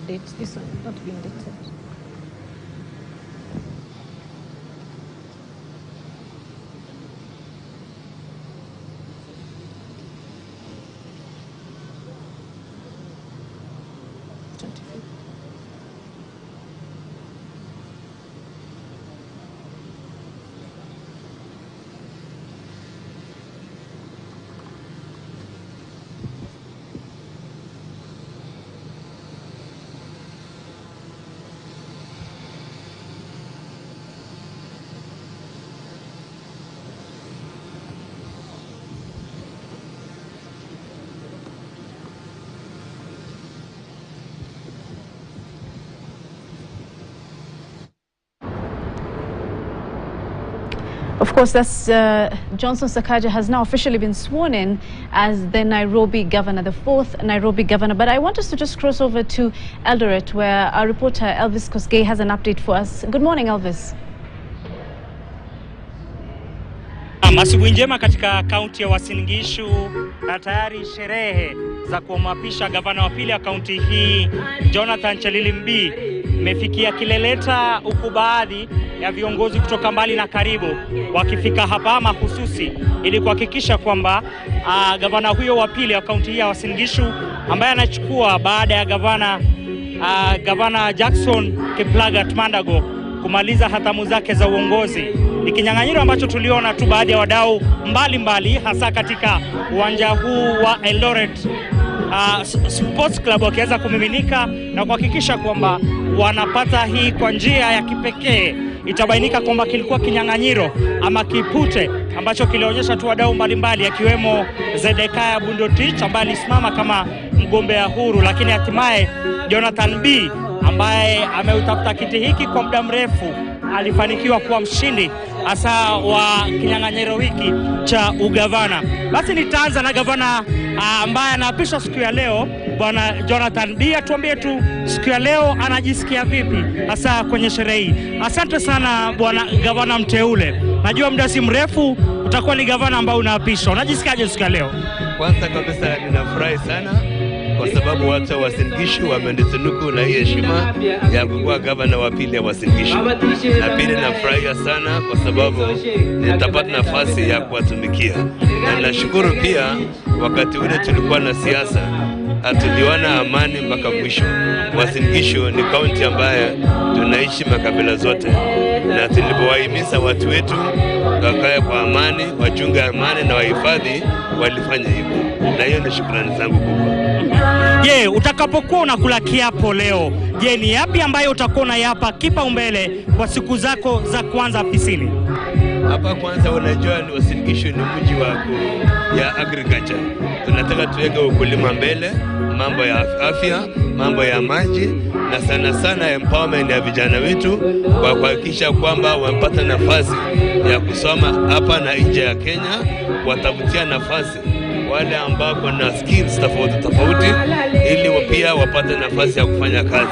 Date, this one not being dated. Of course, that's Johnson Sakaja has now officially been sworn in as the Nairobi governor, the 4th Nairobi governor. But I want us to just cross over to Eldoret, where our reporter Elvis Kosgei has an update for us. Good morning, Elvis. Asubuhi njema katika kaunti ya Uasin Gishu, na tayari sherehe za kumwapisha gavana wa pili wa kaunti hii Jonathan Chelili Mbii imefikia kileleta, huku baadhi ya viongozi kutoka mbali na karibu wakifika hapa mahususi ili kuhakikisha kwamba gavana huyo wa pili wa kaunti hii ya Uasin Gishu, ambaye anachukua baada ya gavana Jackson Kiplagat Mandago kumaliza hatamu zake za uongozi. Ni kinyang'anyiro ambacho tuliona tu baadhi ya wadau mbalimbali hasa katika uwanja huu wa Eldoret Sports Club wakiweza kumiminika na kuhakikisha kwamba wanapata hii kwa njia ya kipekee. Itabainika kwamba kilikuwa kinyang'anyiro ama kipute ambacho kilionyesha tu wadau mbalimbali akiwemo Zedekaya Bundotich ambaye alisimama kama mgombea huru, lakini hatimaye Jonathan B ambaye ameutafuta kiti hiki kwa muda mrefu alifanikiwa kuwa mshindi hasa wa kinyang'anyiro hiki cha ugavana. Basi nitaanza na gavana ambaye anaapishwa siku ya leo, bwana Jonathan B. Atuambie tu siku ya leo anajisikia vipi hasa kwenye sherehe hii. Asante sana bwana gavana mteule. Najua muda si mrefu utakuwa ni gavana ambao unaapishwa. Unajisikiaje siku ya leo? Kwanza kabisa ninafurahi sana kwa sababu watu wa Uasin Gishu wamenitunuku na hii heshima ya kuwa gavana wa pili wa Uasin Gishu. Na pili nafurahia sana kwa sababu nitapata nafasi ya kuwatumikia. Na nashukuru pia wakati ule tulikuwa na siasa, tuliona amani mpaka mwisho. Uasin Gishu ni kaunti ambayo tunaishi makabila zote, na tulipowahimiza watu wetu wakae kwa amani, wachunge amani na wahifadhi, walifanya hivyo, na hiyo ni shukrani zangu kubwa. Je, utakapokuwa unakula kiapo leo, je, ni yapi ambayo utakuwa unayapa kipaumbele kwa siku zako za kwanza afisini? Hapa kwanza, unajua ni Uasin Gishu ni mji ya agriculture. Tunataka tuweke ukulima mbele, mambo ya afya, mambo ya maji, na sana sana empowerment ya vijana wetu, kwa kuhakikisha kwamba wamepata nafasi ya kusoma hapa na nje ya Kenya, watafutia nafasi wale ambao kuna skills tofauti ili pia wapate nafasi ya kufanya kazi.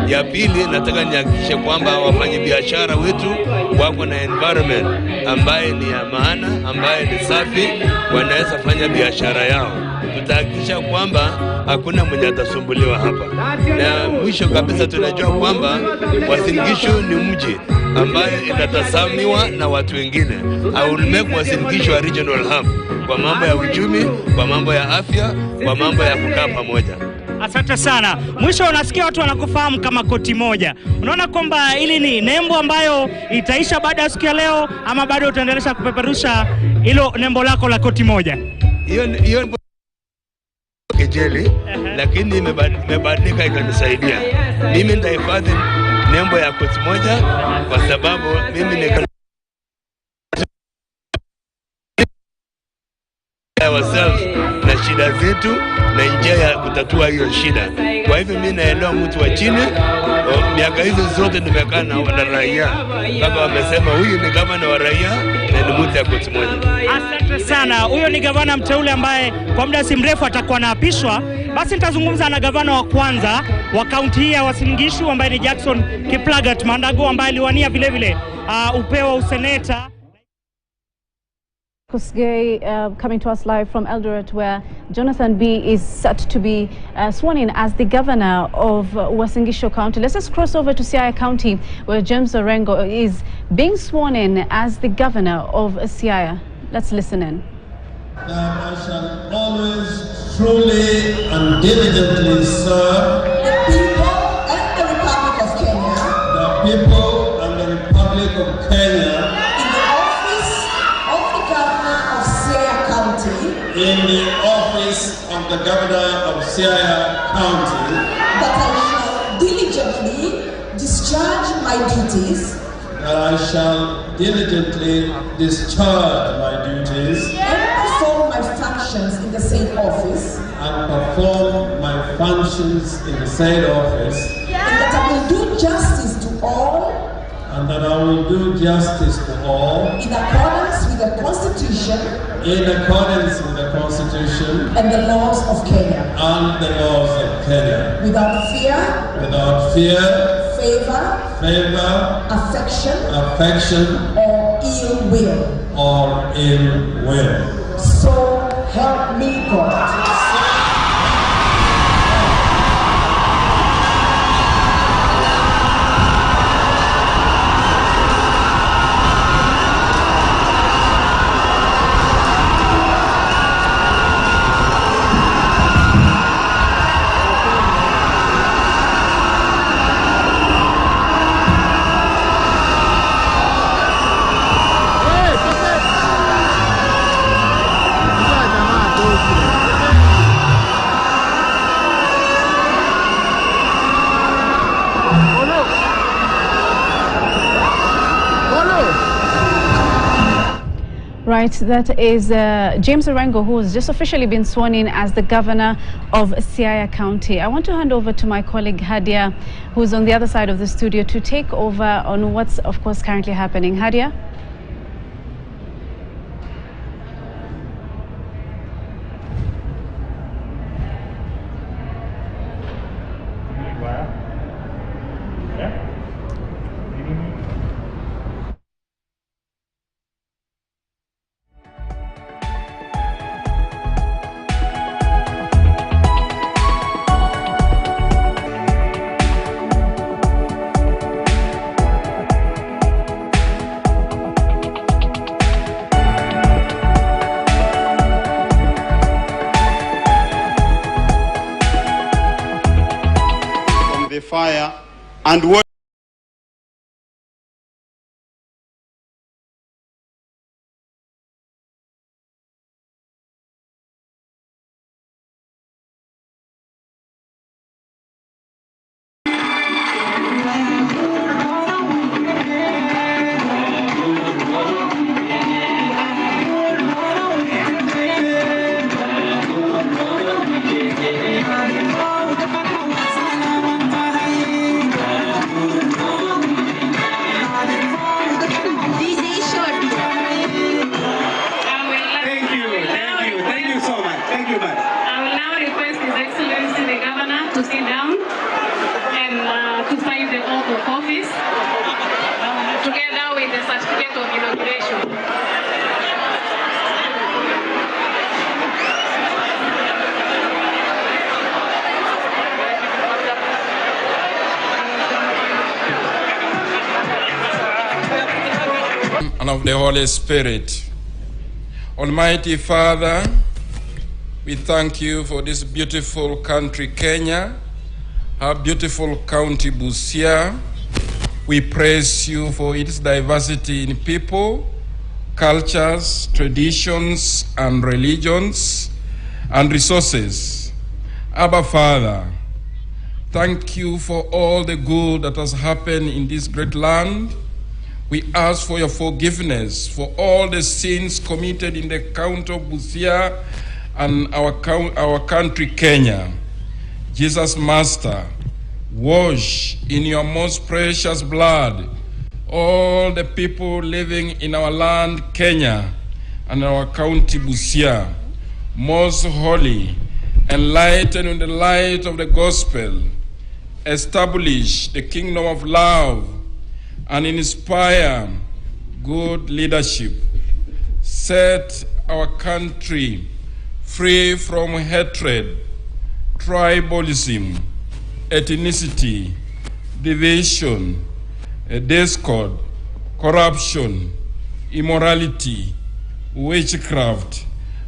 Ya pili, nataka nihakikishe kwamba wafanye biashara wetu wako na environment ambaye ni ya maana, ambaye ni safi, wanaweza fanya biashara yao. Tutahakikisha kwamba hakuna mwenye atasumbuliwa hapa. Na mwisho kabisa, tunajua kwamba Uasin Gishu ni mji ambaye inatasamiwa na watu wengine. I will make Uasin Gishu a regional hub kwa mambo ya uchumi, kwa mambo ya afya, kwa mambo ya kukaa pamoja. Asante sana. Mwisho, unasikia watu wanakufahamu kama koti moja. Unaona kwamba hili ni nembo ambayo itaisha baada ya siku ya leo, ama bado utaendelea kupeperusha hilo nembo lako la koti moja? Hiyo kejeli, lakini imebadilika ikanisaidia. Mimi nitahifadhi nembo ya koti moja kwa sababu mimi ni ourselves na shida zetu na njia ya kutatua hiyo shida. Kwa hivyo mimi naelewa mtu wa chini. Miaka hizo zote nimekaa na raia, kama wamesema huyu ni gavana wa raia na ni mtu ya koti moja. Asante sana. Huyo ni gavana mteule ambaye kwa muda si mrefu atakuwa anaapishwa. Basi nitazungumza na gavana wa kwanza wa kaunti hii ya Uasin Gishu ambaye ni Jackson Kiplagat Mandago, ambaye aliwania vile vile upeo wa useneta. Kosgei, coming to us live from Eldoret, where Jonathan B is set to be sworn in as the governor of Uasin Gishu County. Let's just cross over to Siaya County, where James Orengo is being sworn in as the governor of Siaya. Let's listen in. That I shall always truly and diligently serve the people and the Republic of Kenya. The people and the Republic of Kenya. In the office of the governor of Siaya County. That I shall diligently discharge my duties. That I shall diligently discharge my duties. And perform my functions in the said office. And perform my functions in the said office. And that I will do justice to all. And that I will do justice to all. In accordance with the Constitution. In accordance with the Constitution. And the laws of Kenya. And the laws of Kenya. Without fear. Without fear. Favor. Favor. Affection. Affection. Or ill will. Or ill will. So help me God. Right, that is James Orengo, who has just officially been sworn in as the governor of Siaya County. I want to hand over to my colleague Hadia, who's on the other side of the studio, to take over on what's, of course, currently happening. Hadia? fire and water. And of the Holy Spirit. Almighty Father, we thank you for this beautiful country, Kenya, our beautiful county, Busia. We praise you for its diversity in people, cultures, traditions, and religions, and resources. Abba, Father, thank you for all the good that has happened in this great land. We ask for your forgiveness for all the sins committed in the county of Busia and our country, Kenya. Jesus, Master, wash in your most precious blood all the people living in our land, Kenya, and our county, Busia. Most holy, enlighten in the light of the gospel, establish the kingdom of love, and inspire good leadership. Set our country free from hatred, tribalism, ethnicity, division, discord, corruption, immorality, witchcraft,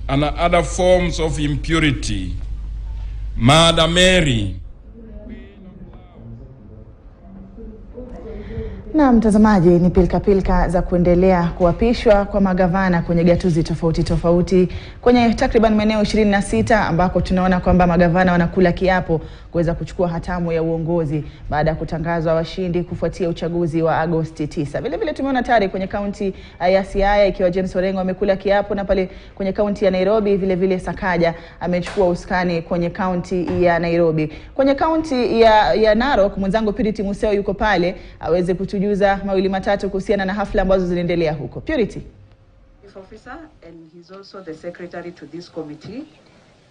and other forms of impurity. Mother Mary, Na mtazamaji, ni pilka za kuendelea kuapishwa kwa magavana kwenye gatuzi tofauti kwenye takriban maeneo 26 ambako tunaona kwamba magavana wanakula kiapo kuweza kuchukua hatamu ya uongozi baada ya kutangazwa washindi kufuatia uchaguzi wa Agosti 9. Vile vile tumeona tayari kwenye kaunti ya Siaya ikiwa James Orengo amekula kiapo, na pale kwenye kaunti ya Nairobi vile vile Sakaja amechukua usukani kwenye kaunti ya Nairobi. Kwenye kaunti ya Narok mwenzangu Purity Museo yuko pale aweze kutujuza mawili matatu kuhusiana na hafla ambazo zinaendelea huko. Purity. Officer, and he's also the secretary to this committee.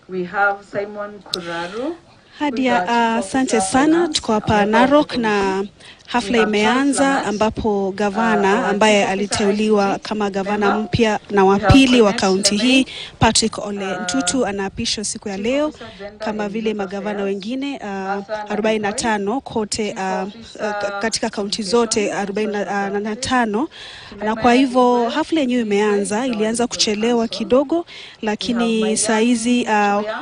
We have Simon Kuraru. Hadia, asante sana. Tuko hapa Narok na hafla imeanza ambapo gavana ambaye aliteuliwa kama gavana mpya na wa pili wa kaunti hii Patrick Ole Ntutu anaapishwa siku ya leo kama vile magavana wengine 45 kote katika kaunti zote 45, na kwa hivyo hafla yenyewe imeanza. Ilianza kuchelewa kidogo, lakini saa hizi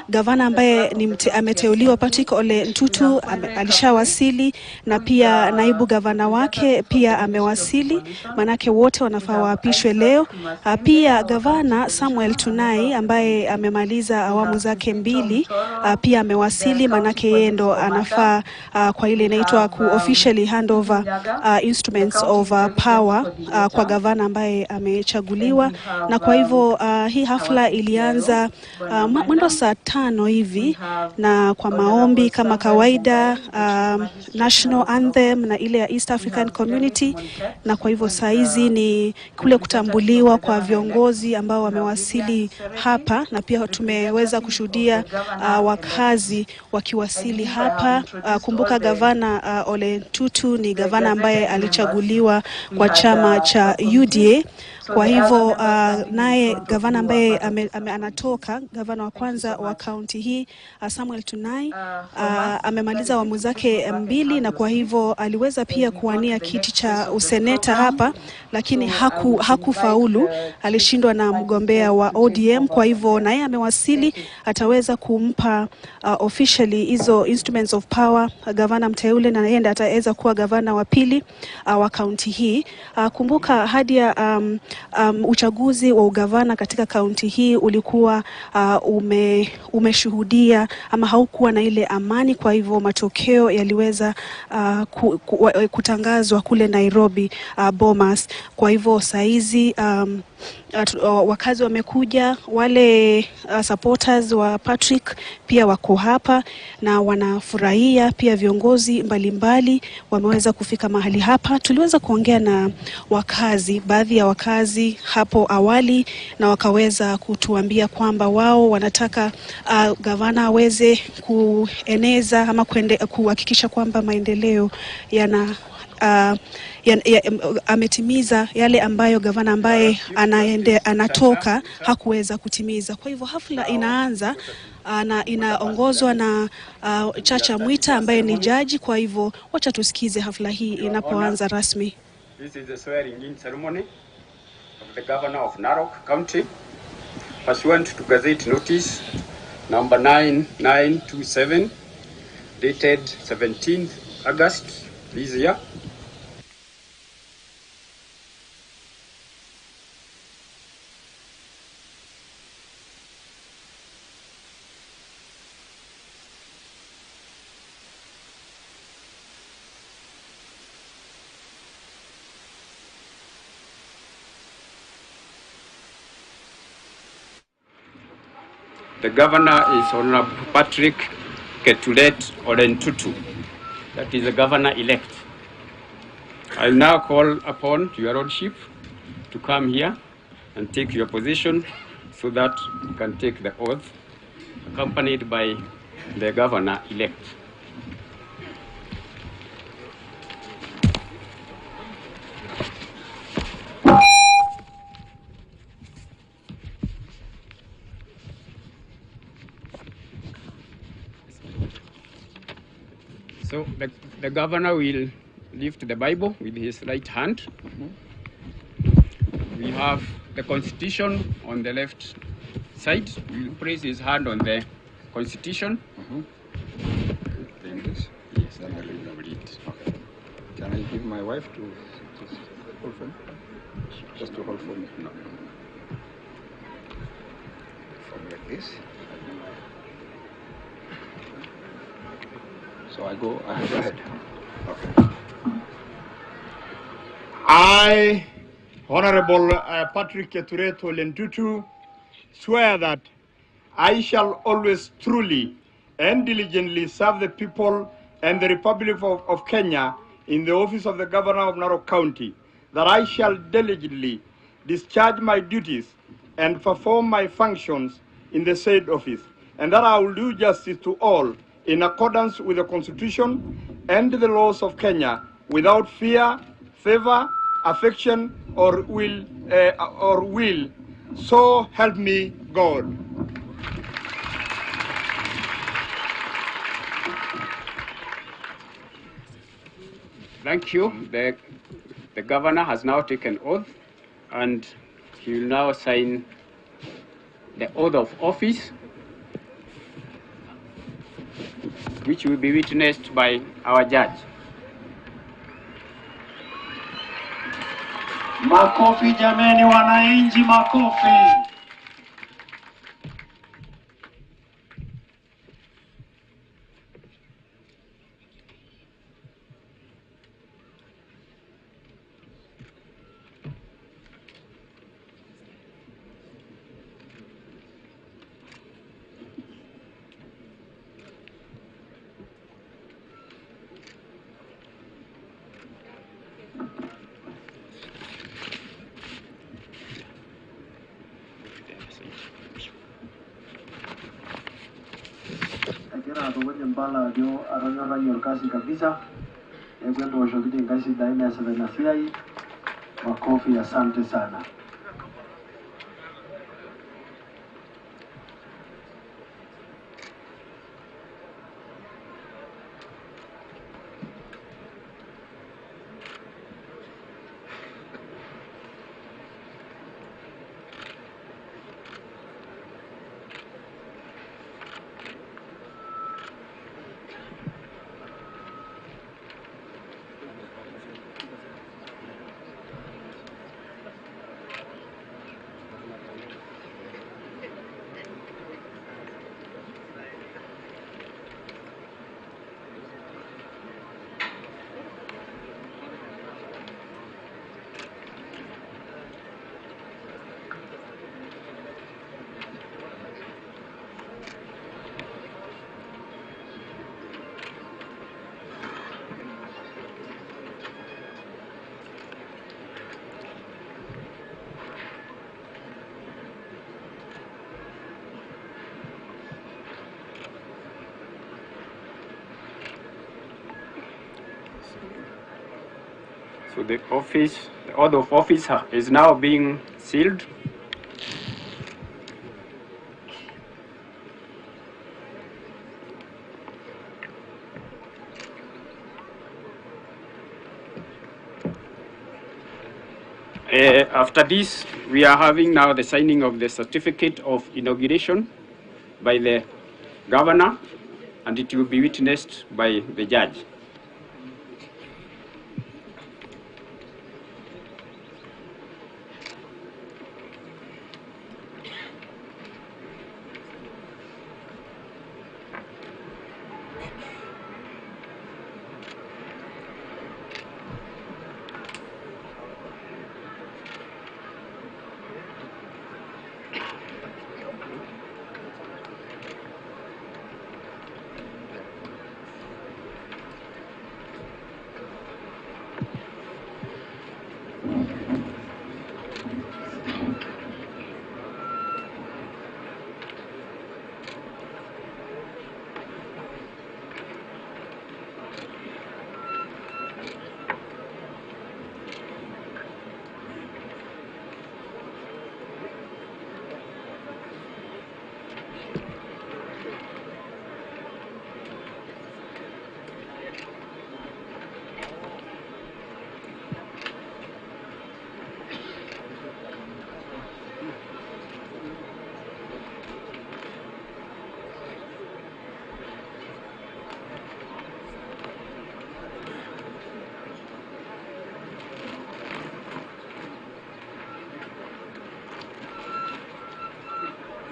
gavana ambaye ameteuliwa Patrick Ole Ntutu alishawasili, na pia naibu gavana wake pia amewasili, manake wote wanafaa waapishwe leo. Pia gavana Samuel Tunai ambaye amemaliza awamu zake 2 pia amewasili, manake yeye ndo anafaa kwa ile inaitwa ku officially hand over instruments of power kwa gavana ambaye amechaguliwa. Na kwa hivyo hii hafla ilianza mwendo saa 5 hivi, na kwa maombi kama kawaida, national anthem na ile ya East African Community, na kwa hivyo saa hizi ni kule kutambuliwa kwa viongozi ambao wamewasili hapa, na pia tumeweza kushuhudia wakazi wakiwasili hapa. Kumbuka gavana Ole Ntutu ni gavana ambaye alichaguliwa kwa chama cha UDA. Kwa hivyo naye gavana ambaye anatoka, gavana wa kwanza wa kaunti hii Samuel Tunai amemaliza awamu zake 2, na kwa hivyo aliweza pia kuwania kiti cha useneta hapa, lakini hakufaulu, alishindwa na mgombea wa ODM. Kwa hivyo naye amewasili, ataweza kumpa officially hizo instruments of power gavana mteule, na yeye ataweza kuwa gavana wa pili wa kaunti hii. Kumbuka hadi ya uchaguzi wa ugavana katika kaunti hii ulikuwa umeshuhudia ama haukuwa na ile amani. Kwa hivyo matokeo yaliweza kutangazwa kule Nairobi, Bomas. Kwa hivyo saizi wakazi wamekuja, wale supporters wa Patrick pia wako hapa na wanafurahia. Pia viongozi mbalimbali wameweza kufika mahali hapa. Tuliweza kuongea na wakazi, baadhi ya wakazi hapo awali, na wakaweza kutuambia kwamba wao wanataka gavana aweze kueneza ama kuhakikisha kwamba maendeleo ametimiza yale ambayo gavana ambaye anatoka hakuweza kutimiza. Kwa hivyo hafla inaanza na inaongozwa na Chacha Mwita ambaye ni jaji. Kwa hivyo wacha tusikize hafla hii inapoanza rasmi. This is the swearing in ceremony of the governor of Narok County, pursuant to Gazette Notice number 9927 dated 17th August this year. The governor is Honorable Patrick Ketulet Olentutu. That is the governor-elect. I now call upon your lordship to come here and take your position so that you can take the oath, accompanied by the governor-elect. So the governor will lift the Bible with his right hand. We have the Constitution on the left side. He will place his hand on the Constitution. English? Yes, then I will read. Okay. Can I give my wife to hold for me? Just to hold for me? No. For me like this? So I go ahead. Okay. I, Honorable Patrick Keturet Olentutu, swear that I shall always truly and diligently serve the people and the Republic of Kenya in the office of the Governor of Narok County, that I shall diligently discharge my duties and perform my functions in the said office, and that I will do justice to all in accordance with the Constitution and the laws of Kenya, without fear, favor, affection, or will. So help me God. Thank you. The governor has now taken oath, and he will now sign the oath of office, which will be witnessed by our judge. Makofi jameni, wananchi, makofi. William Bala ndio aronyora hiyo kazi kabisa. Kwenda washokiti kazi daima ya 7 na makofi, asante sana. So the oath of office is now being sealed. After this, we are having now the signing of the certificate of inauguration by the governor, and it will be witnessed by the judge.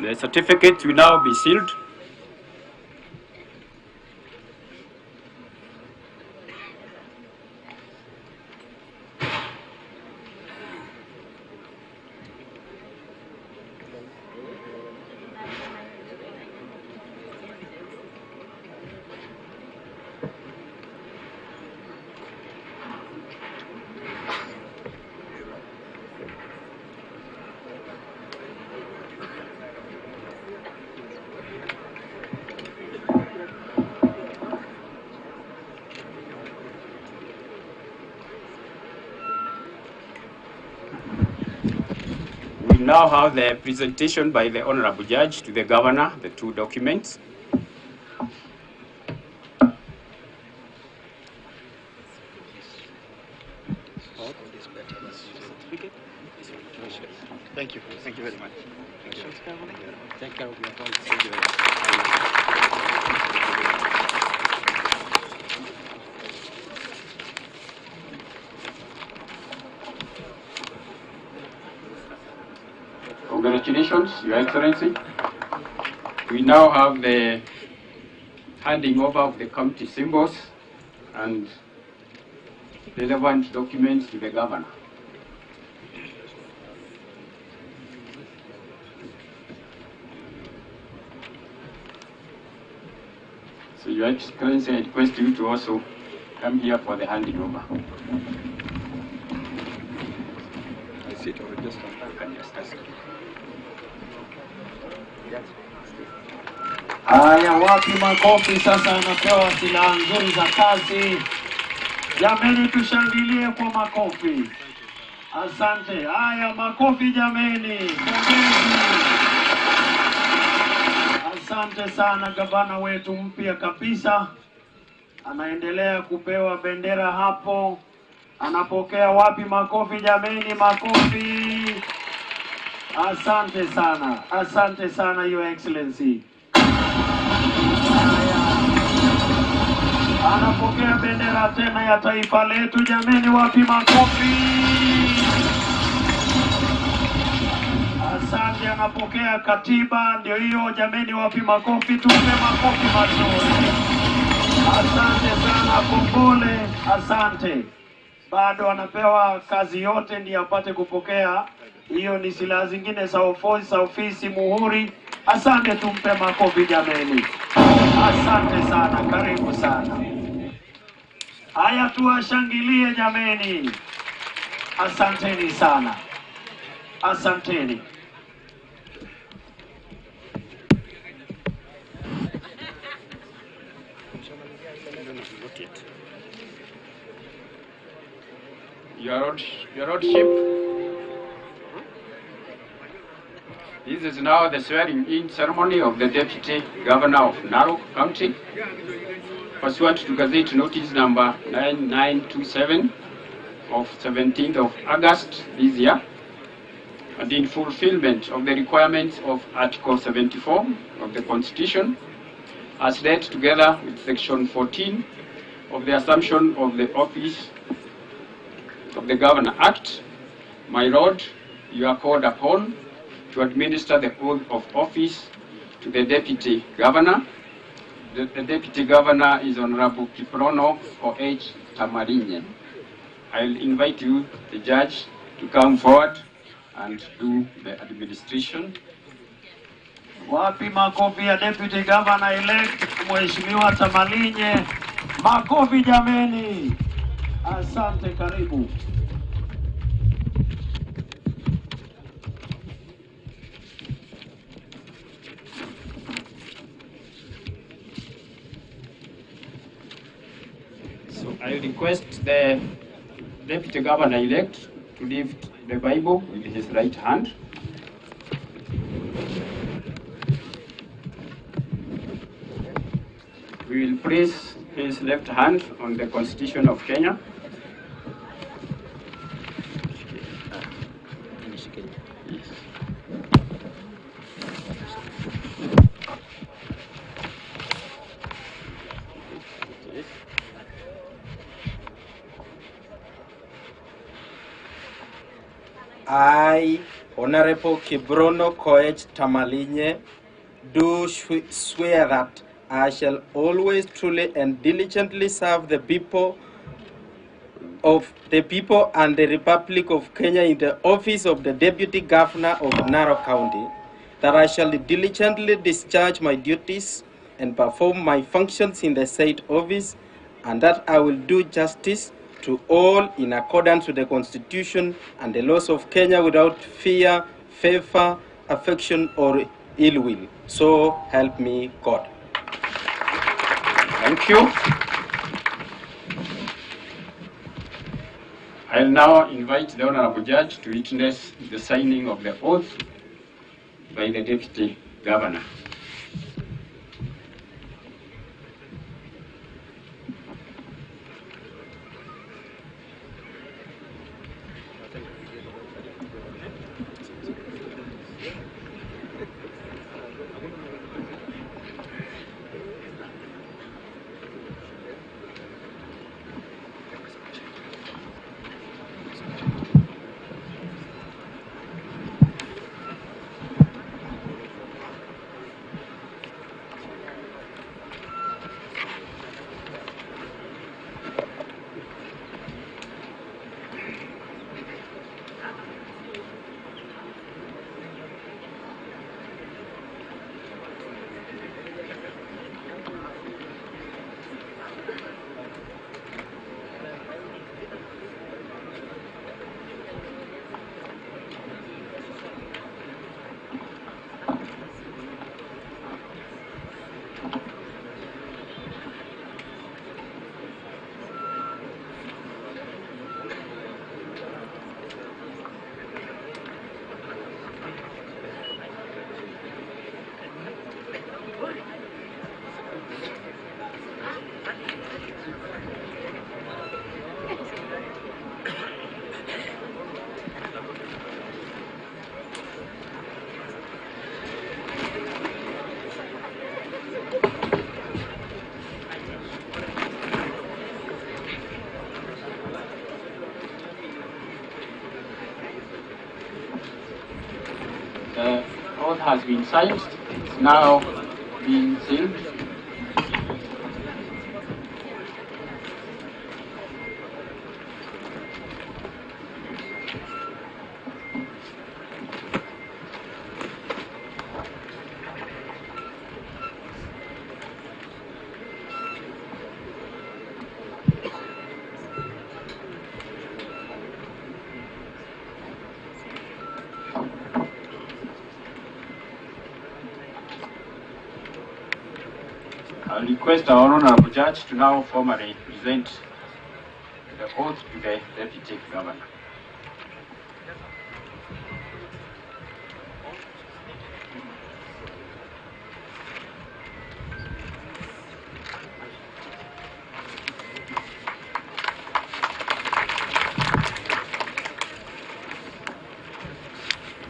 The certificate will now be sealed. We now have the presentation by the Honorable Judge to the Governor, the two documents. Thank you. Thank you very much. Thank you. Take care of your voice. Thank you very much. Congratulations, Your Excellency. We now have the handing over of the county symbols and relevant documents to the Governor. So, Your Excellency, I request you to also come here for the handing over. I see it already just on Haya, wapi makofi sasa? Anapewa silaha nzuri za kazi. Jameni, tushangilie kwa makofi. Asante. Haya, makofi jameni. Pongezi. Asante sana gavana wetu mpya kabisa. Anaendelea kupewa bendera hapo. Anapokea wapi makofi jameni? Makofi. Asante sana. Asante sana, Your Excellency. Anapokea bendera tena ya taifa letu jameni, wapi makofi? Asante. Anapokea katiba, ndio hiyo jameni, wapi makofi? Tupe makofi mazuri. Asante sana, kongole. Asante. Bado anapewa kazi yote ndiye apate kupokea. Hiyo ni silaha zingine za ofisi muhuri. Asante, tumpe makofi jameni. Asante sana, karibu sana. Haya, tuwashangilie jameni. Asanteni sana. Asanteni. Your Lordship, this is now the swearing-in ceremony of the Deputy Governor of Narok County, pursuant to Gazette Notice number 9927 of 17th of August this year, and in fulfillment of the requirements of Article 74 of the Constitution, as read together with Section 14 of the Assumption of the Office of the Governor Act, my Lord, you are called upon to administer the oath of office to the Deputy Governor. The Deputy Governor is Honorable Kiprono O.H. Tamarinye. I'll invite you, the judge, to come forward and do the administration. Wapi makofi ya Deputy Governor elect Mheshimiwa Tamarinye. Makofi jameni. Asante, karibu. So I request the Deputy Governor elect to lift the Bible with his right hand. We will place his left hand on the Constitution of Kenya. I, Honorable Kibrono Koech Tamarinye, do swear that I shall always truly and diligently serve the people and the Republic of Kenya in the office of the Deputy Governor of Narok County, that I shall diligently discharge my duties and perform my functions in the said office, and that I will do justice to all in accordance with the Constitution and the laws of Kenya without fear, favor, affection, or ill will. So help me God. Thank you. I'll now invite the Honorable Judge to witness the signing of the oath by the Deputy Governor. The oath has been signed. It's now being sealed. I'll request our Honorable Judge to now formally present the the oath to the Deputy Governor.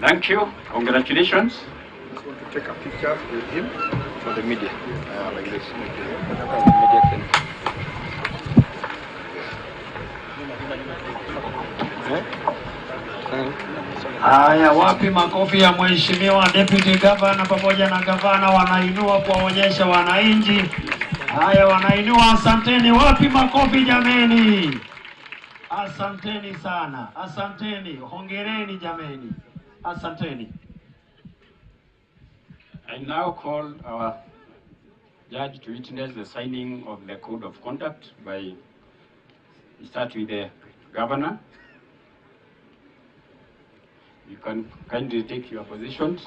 Thank you. Congratulations. I just want to take a picture with him for the media, like this. Media can. Haya, wapi makofi ya mheshimiwa Deputy Governor pamoja na gavana wanainua kuwaonyesha wananchi. Haya, wanainua, asanteni. Wapi makofi jameni? Asanteni sana, asanteni, hongereni jameni, asanteni. I now call our judge to witness the signing of the code of conduct by, we start with the governor. You can kindly take your positions.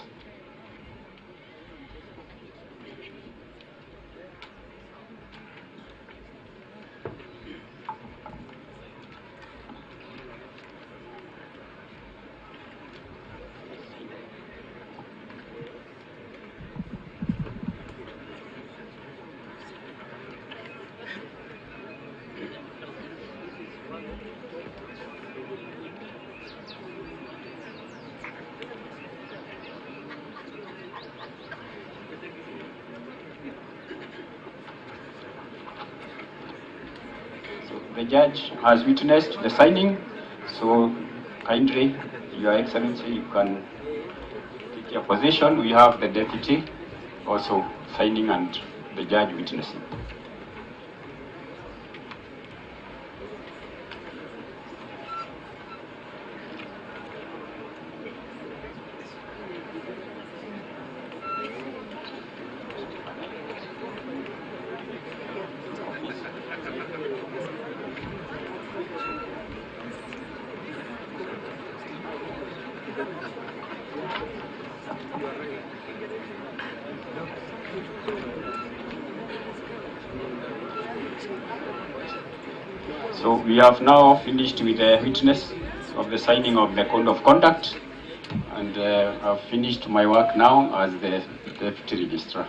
The judge has witnessed the signing, so kindly, Your Excellency, you can take your position. We have the deputy also signing and the judge witnessing. So we have now finished with the witness of the signing of the code of conduct, and I've finished my work now as the deputy registrar.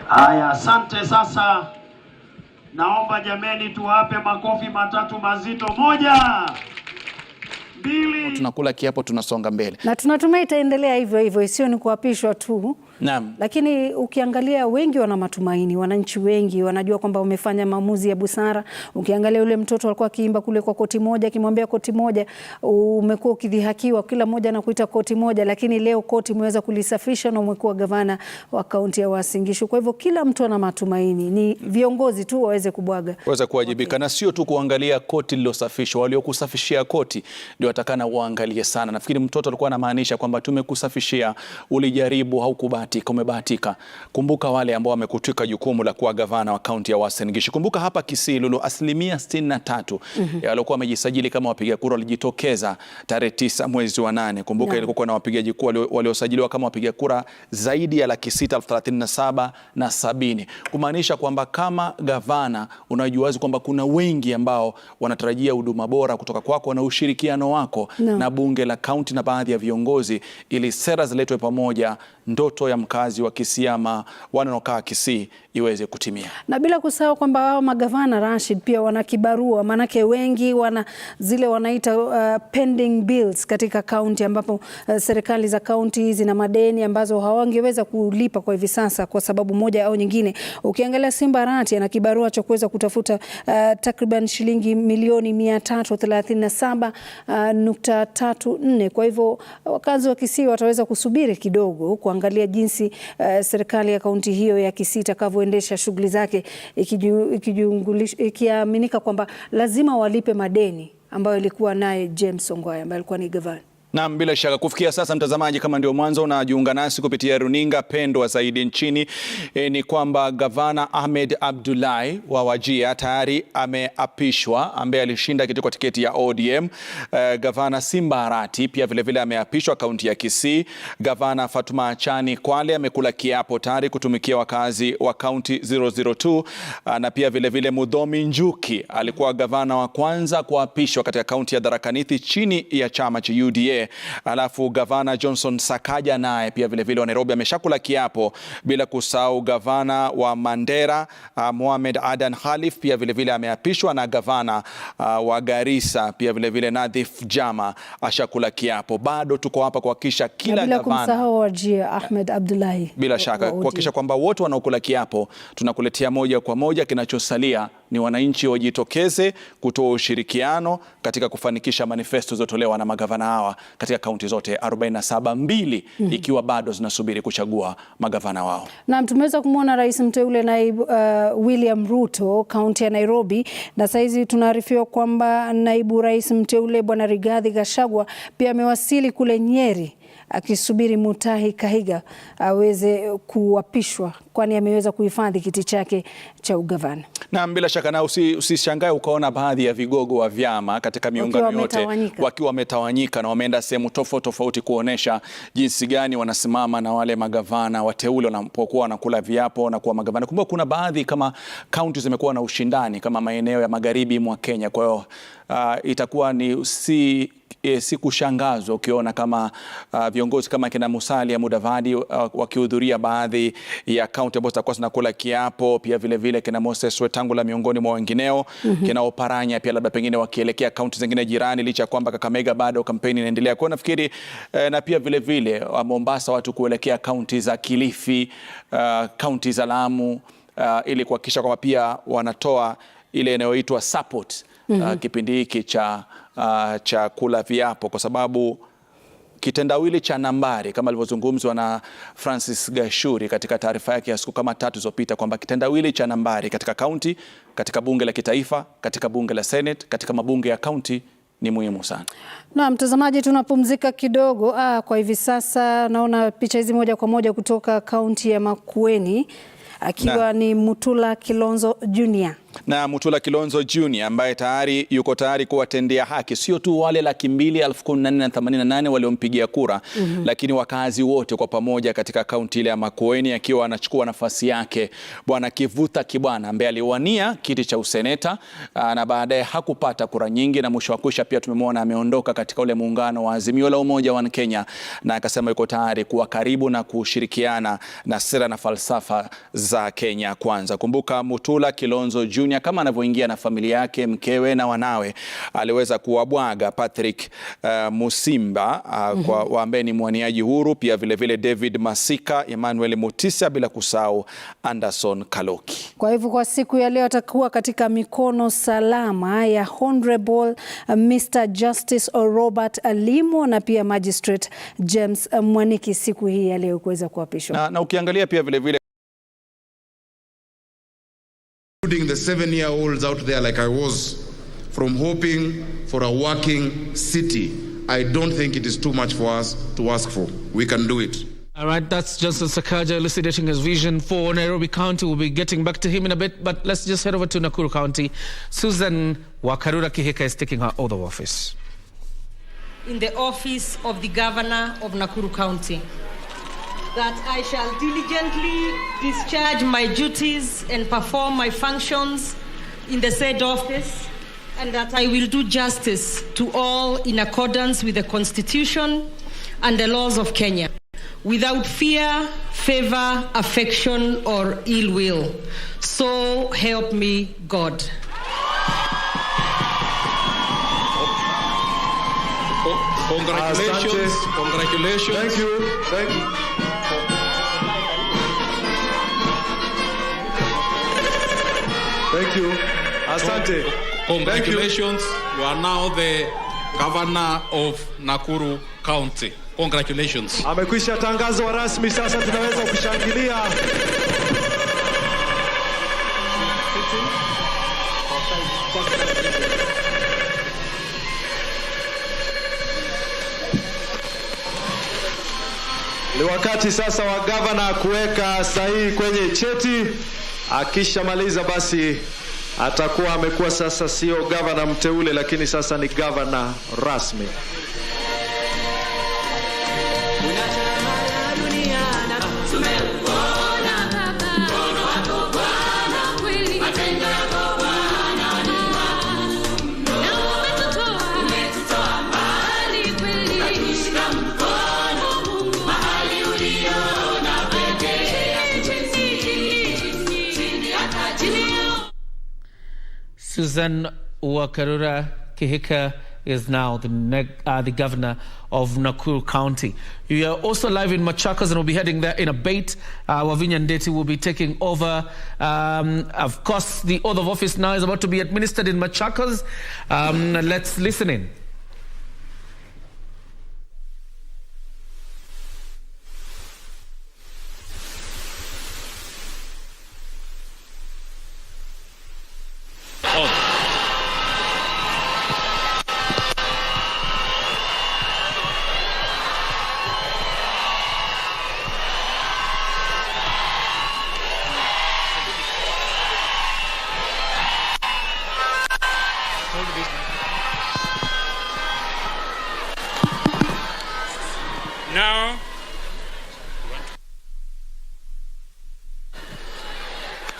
Haya, asante. Sasa naomba jameni tuwape makofi matatu mazito. Moja, mbili. Tunakula kiapo, tunasonga mbele. Na tunatumai itaendelea hivyo hivyo, isiyo ni kuapishwa tu. Naam. Lakini ukiangalia wengi wana matumaini, wananchi wengi wanajua kwamba wamefanya maamuzi ya busara. Ukiangalia yule mtoto alikuwa akiimba kule kwa koti moja, akimwambia koti moja, umekuwa ukidhihakiwa, kila mmoja anakuita koti moja, lakini leo koti imeweza kulisafisha na umekuwa gavana wa kaunti ya Uasin Gishu. Kwa hivyo kila mtu ana matumaini, ni viongozi tu waweze kubwaga, waweze kuwajibika. Na sio tu kuangalia koti lililosafishwa, waliokusafishia koti ndio watakana waangalie sana. Nafikiri mtoto alikuwa anamaanisha kwamba tumekusafishia, ulijaribu, haukubahatika, umebahatika. Kumbuka wale ambao wamekutwika jukumu la kuwa gavana wa kaunti ya Uasin Gishu. Kumbuka hapa Kisii, Lulu, 63% ya waliokuwa wamejisajili kama wapiga kura walijitokeza tarehe 9 mwezi wa 8. Kumbuka ilikuwa na wapigaji kura waliosajiliwa kama wapiga kura zaidi ya 637,070. Kumaanisha kwamba kama gavana unajua wazi kwamba kuna wengi ambao wanatarajia huduma bora kutoka kwako na ushirikiano wako. wako na bunge la kaunti na baadhi ya viongozi ili sera ziletwe pamoja, ndoto ya mkazi wa Kisii ama wanaokaa Kisii iweze kutimia. Na bila kusahau kwamba hao magavana Rashid pia wana kibarua, manake wengi wana zile wanaita pending bills katika kaunti, ambapo serikali za kaunti zina madeni ambazo hawangeweza kulipa kwa hivi sasa kwa sababu moja au nyingine. Ukiangalia Simba Arati ana kibarua cha kuweza kutafuta takriban shilingi milioni 337.34. Kwa hivyo wakazi wa Kisii wataweza kusubiri kidogo kuangalia jinsi serikali ya kaunti hiyo ya Kisii itakavyoendesha shughuli zake, ikiaminika kwamba lazima walipe madeni ambayo ilikuwa naye James Ongwae ambaye alikuwa ni gavana. Naam, bila shaka kufikia sasa, mtazamaji, kama ndio mwanzo unajiunga nasi kupitia runinga pendwa zaidi nchini, ni kwamba gavana Ahmed Abdullahi wa Wajir tayari ameapishwa, ambaye alishinda kiti kwa tiketi ya ODM. Gavana Simba Arati pia vile ameapishwa kaunti ya Kisii. Gavana Fatuma Achani Kwale amekula kiapo tayari kutumikia wakazi wa kaunti 002, na pia vile Mudhomi Njuki alikuwa gavana wa kwanza kuapishwa katika kaunti ya Tharaka Nithi chini ya chama cha UDA. Alafu gavana Johnson Sakaja naye pia vile wa Nairobi ameshakula kiapo, bila kusahau gavana wa Mandera Mohamed Adan Khalif pia vile ameapishwa, na gavana wa Garissa pia vile Nadhif Jama ashakula kiapo. Bado tuko hapa kuhakikisha kila gavana, bila kumsahau Wajir Ahmed Abdullahi, bila shaka kuhakikisha kwamba wote wanaokula kiapo tunakuletea moja kwa moja. Kinachosalia ni wananchi wajitokeze kutoa ushirikiano katika kufanikisha manifesto zotolewa na magavana hawa katika kaunti zote 47 ikiwa bado zinasubiri kuchagua magavana wao. Na tumeweza kumwona rais mteule naibu William Ruto kaunti ya Nairobi, na saizi tunaarifiwa kwamba naibu rais mteule bwana Rigathi Gachagua pia amewasili kule Nyeri akisubiri Mutahi Kahiga aweze kuapishwa, kwani ameweza kuhifadhi kiti chake cha ugavana. Na bila shaka na usishangae ukaona baadhi ya vigogo wa vyama katika miungano yote wakiwa wametawanyika na wameenda sehemu tofauti kuonesha jinsi gani wanasimama na wale magavana wateule wanapokuwa wanakula viapo na kuwa magavana. Kumbuka kuna baadhi kama kaunti zimekuwa na ushindani kama maeneo ya magharibi mwa Kenya, kwa hiyo itakuwa ni si kushangazwa ukiona kama viongozi kama kina Musalia Mudavadi wakihudhuria baadhi ya kaunti ambazo zitakuwa zinakula kiapo, pia vile kina Moses Wetangula miongoni mwa wengineo, kina Oparanya pia labda pengine wakielekea kaunti zingine jirani, licha kwamba Kakamega bado kampeni inaendelea. Kwa nafikiri na pia vile Mombasa watu kuelekea kaunti za Kilifi, kaunti za Lamu, ili kuhakikisha kwamba pia wanatoa ile inayoitwa support kipindi hiki cha kula viapo, kwa sababu kitendawili cha nambari kama alivyozungumzwa na Francis Gashuri katika taarifa yake ya siku kama 3 zilizopita, kwamba kitendawili cha nambari katika kaunti, katika bunge la kitaifa, katika bunge la Senate, katika mabunge ya kaunti ni muhimu sana. Na mtazamaji, tunapumzika kidogo. Kwa hivi sasa naona picha hizi moja kwa moja kutoka kaunti ya Makueni, akiwa ni Mutula Kilonzo Jr. Na Mutula Kilonzo Jr. ambaye tayari yuko tayari kuwatendea haki sio tu wale 2,488 waliompigia kura, lakini wakazi wote kwa pamoja katika kaunti ile ya Makueni, akiwa anachukua nafasi yake bwana Kivuta Kibwana ambaye aliwania kiti cha useneta na baadaye hakupata kura nyingi, na mwisho wa kwisha pia tumemwona ameondoka katika ule muungano wa Azimio la Umoja wa Kenya, na akasema yuko tayari kuwa karibu na kushirikiana na sera na falsafa za Kenya Kwanza. Kumbuka Mutula Kilonzo Jr. kama anavyoingia na familia yake, mkewe na wanawe, aliweza kuwabwaga Patrick Musimba kwa ambaye ni mwaniaji huru, pia vile David Masika, Emmanuel Mutisa, bila kusahau Anderson Kaloki. Kwa hivyo kwa siku ya leo atakuwa katika mikono salama ya Honorable Mr. Justice Robert Alimo na pia Magistrate James Mwaniki siku hii ya leo kuweza kuapishwa. Na ukiangalia pia vile including the 7-year-olds out there like I was, from hoping for a working city, I don't think it is too much for us to ask for. We can do it. All right, that's Johnson Sakaja elucidating his vision for Nairobi County. We'll be getting back to him in a bit, but let's just head over to Nakuru County. Susan Wakarura Kihika is taking her oath of office. In the office of the Governor of Nakuru County, that I shall diligently discharge my duties and perform my functions in the said office and that I will do justice to all in accordance with the Constitution and the laws of Kenya, without fear, favor, affection, or ill will. So help me God. Congratulations. Congratulations. Thank you. Thank you. Thank you. Asante. Congratulations. You are now the governor of Nakuru County. Congratulations. Amekwisha tangazwa rasmi, sasa tunaweza kushangilia. Ni wakati sasa wa gavana kuweka sahihi kwenye cheti. Akishamaliza basi atakuwa amekuwa sasa sio gavana mteule, lakini sasa ni gavana rasmi. Susan Wakarura Kihika is now the governor of Nakuru County. We are also live in Machakos and we'll be heading there in a bit. Wavinya Ndeti will be taking over. Of course, the oath of office now is about to be administered in Machakos. Let's listen in.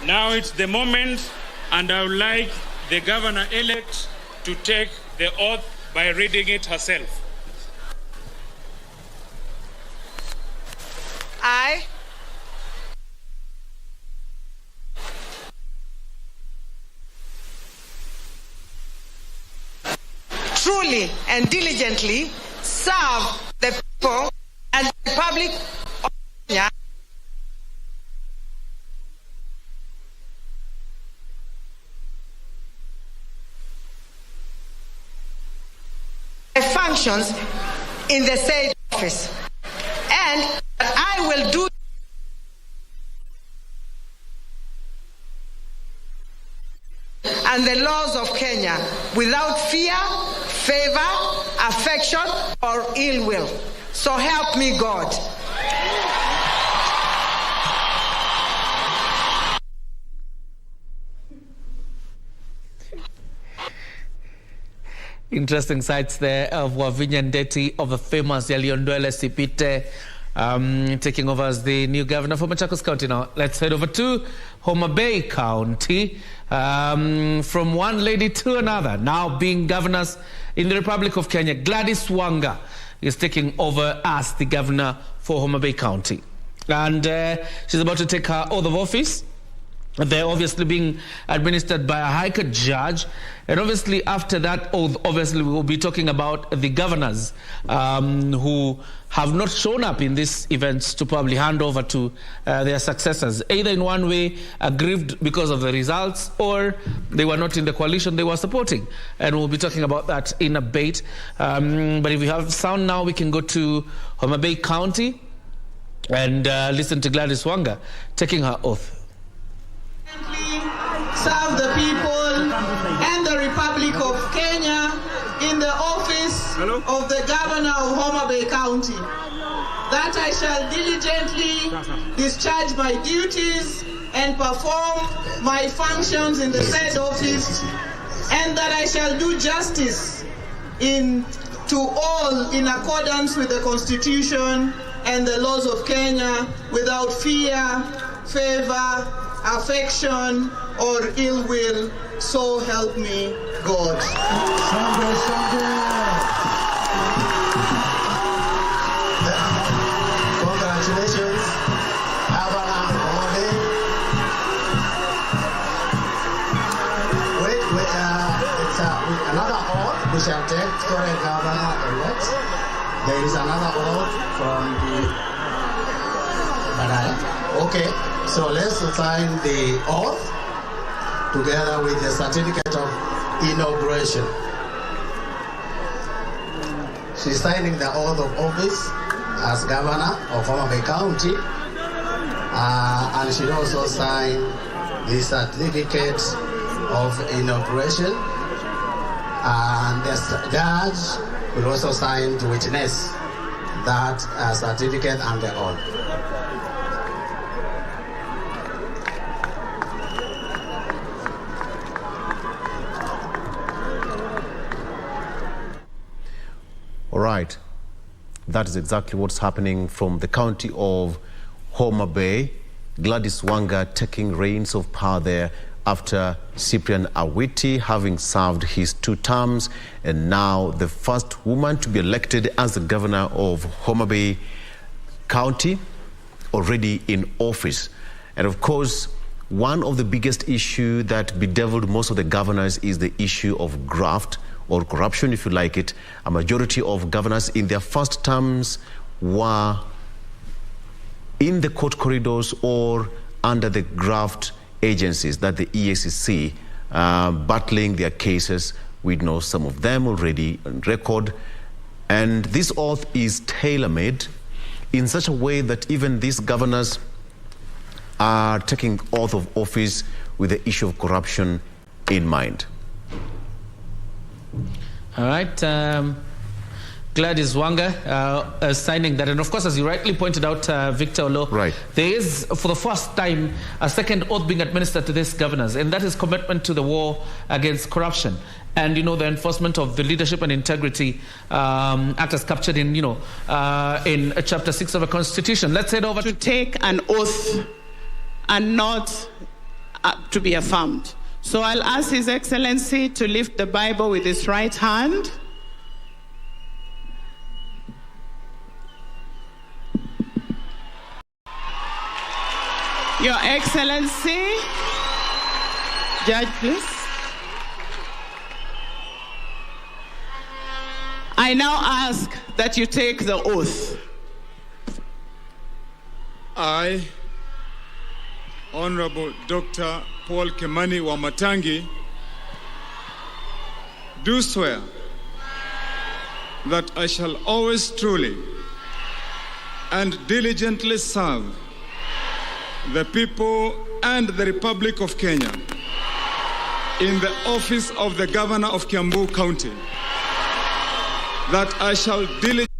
Now it's the moment, and I would like the governor-elect to take the oath by reading it herself. I truly and diligently serve the people and the Republic of Kenya functions in the said office, and that I will do and the laws of Kenya without fear, favor, affection, or ill will. So help me God. Interesting sights there of Wavinya Ndeti of the famous Yaliondwele Sipite taking over as the new governor for Machakos County. Now, let's head over to Homa Bay County. From one lady to another, now being governors in the Republic of Kenya. Gladys Wanga is taking over as the governor for Homa Bay County. And she's about to take her oath of office. They're obviously being administered by a High Court judge. And obviously after that oath, obviously we will be talking about the governors who have not shown up in these events to probably hand over to their successors, either in one way aggrieved because of the results, or they were not in the coalition they were supporting. And we'll be talking about that in a bit. But if we have sound now, we can go to Homa Bay County and listen to Gladys Wanga taking her oath. Serve the people and the Republic of Kenya in the office of the Governor of Homa Bay County. That I shall diligently discharge my duties and perform my functions in the said office, and that I shall do justice to all in accordance with the Constitution and the laws of Kenya without fear, favor, affection, or ill will. So help me God. Congratulations, Governor Omode. It's another oath we shall take for a governor-elect. There is another oath from the Okay, so let's sign the oath together with the certificate of inauguration. She's signing the oath of office as governor of Homa Bay County, and she'll also sign the certificate of inauguration, and the judge will also sign to witness that certificate and the oath. All right, that is exactly what's happening from the county of Homa Bay. Gladys Wanga taking reins of power there after Cyprian Awiti having served his 2 terms, and now the first woman to be elected as the governor of Homa Bay County already in office. And of course, one of the biggest issues that bedeviled most of the governors is the issue of graft, or corruption, if you like it. A majority of governors in their first terms were in the court corridors or under the graft agencies that the EACC, battling their cases. We know some of them already on record. And this oath is tailor-made in such a way that even these governors are taking oath of office with the issue of corruption in mind. All right, Gladys Wanga signing that. And of course, as you rightly pointed out, Victor Olo, right, there is, for the first time, a second oath being administered to these governors, and that is commitment to the war against corruption. And, you know, the enforcement of the Leadership and Integrity Act as captured in, in Chapter 6 of the Constitution. Let's head over to take an oath and not to be affirmed. So I'll ask His Excellency to lift the Bible with his right hand. Your Excellency, Judge, please. I now ask that you take the oath. I, Honorable Dr. Paul Kimani Wamatangi, do swear that I shall always truly and diligently serve the people and the Republic of Kenya in the office of the Governor of Kiambu County, that I shall diligently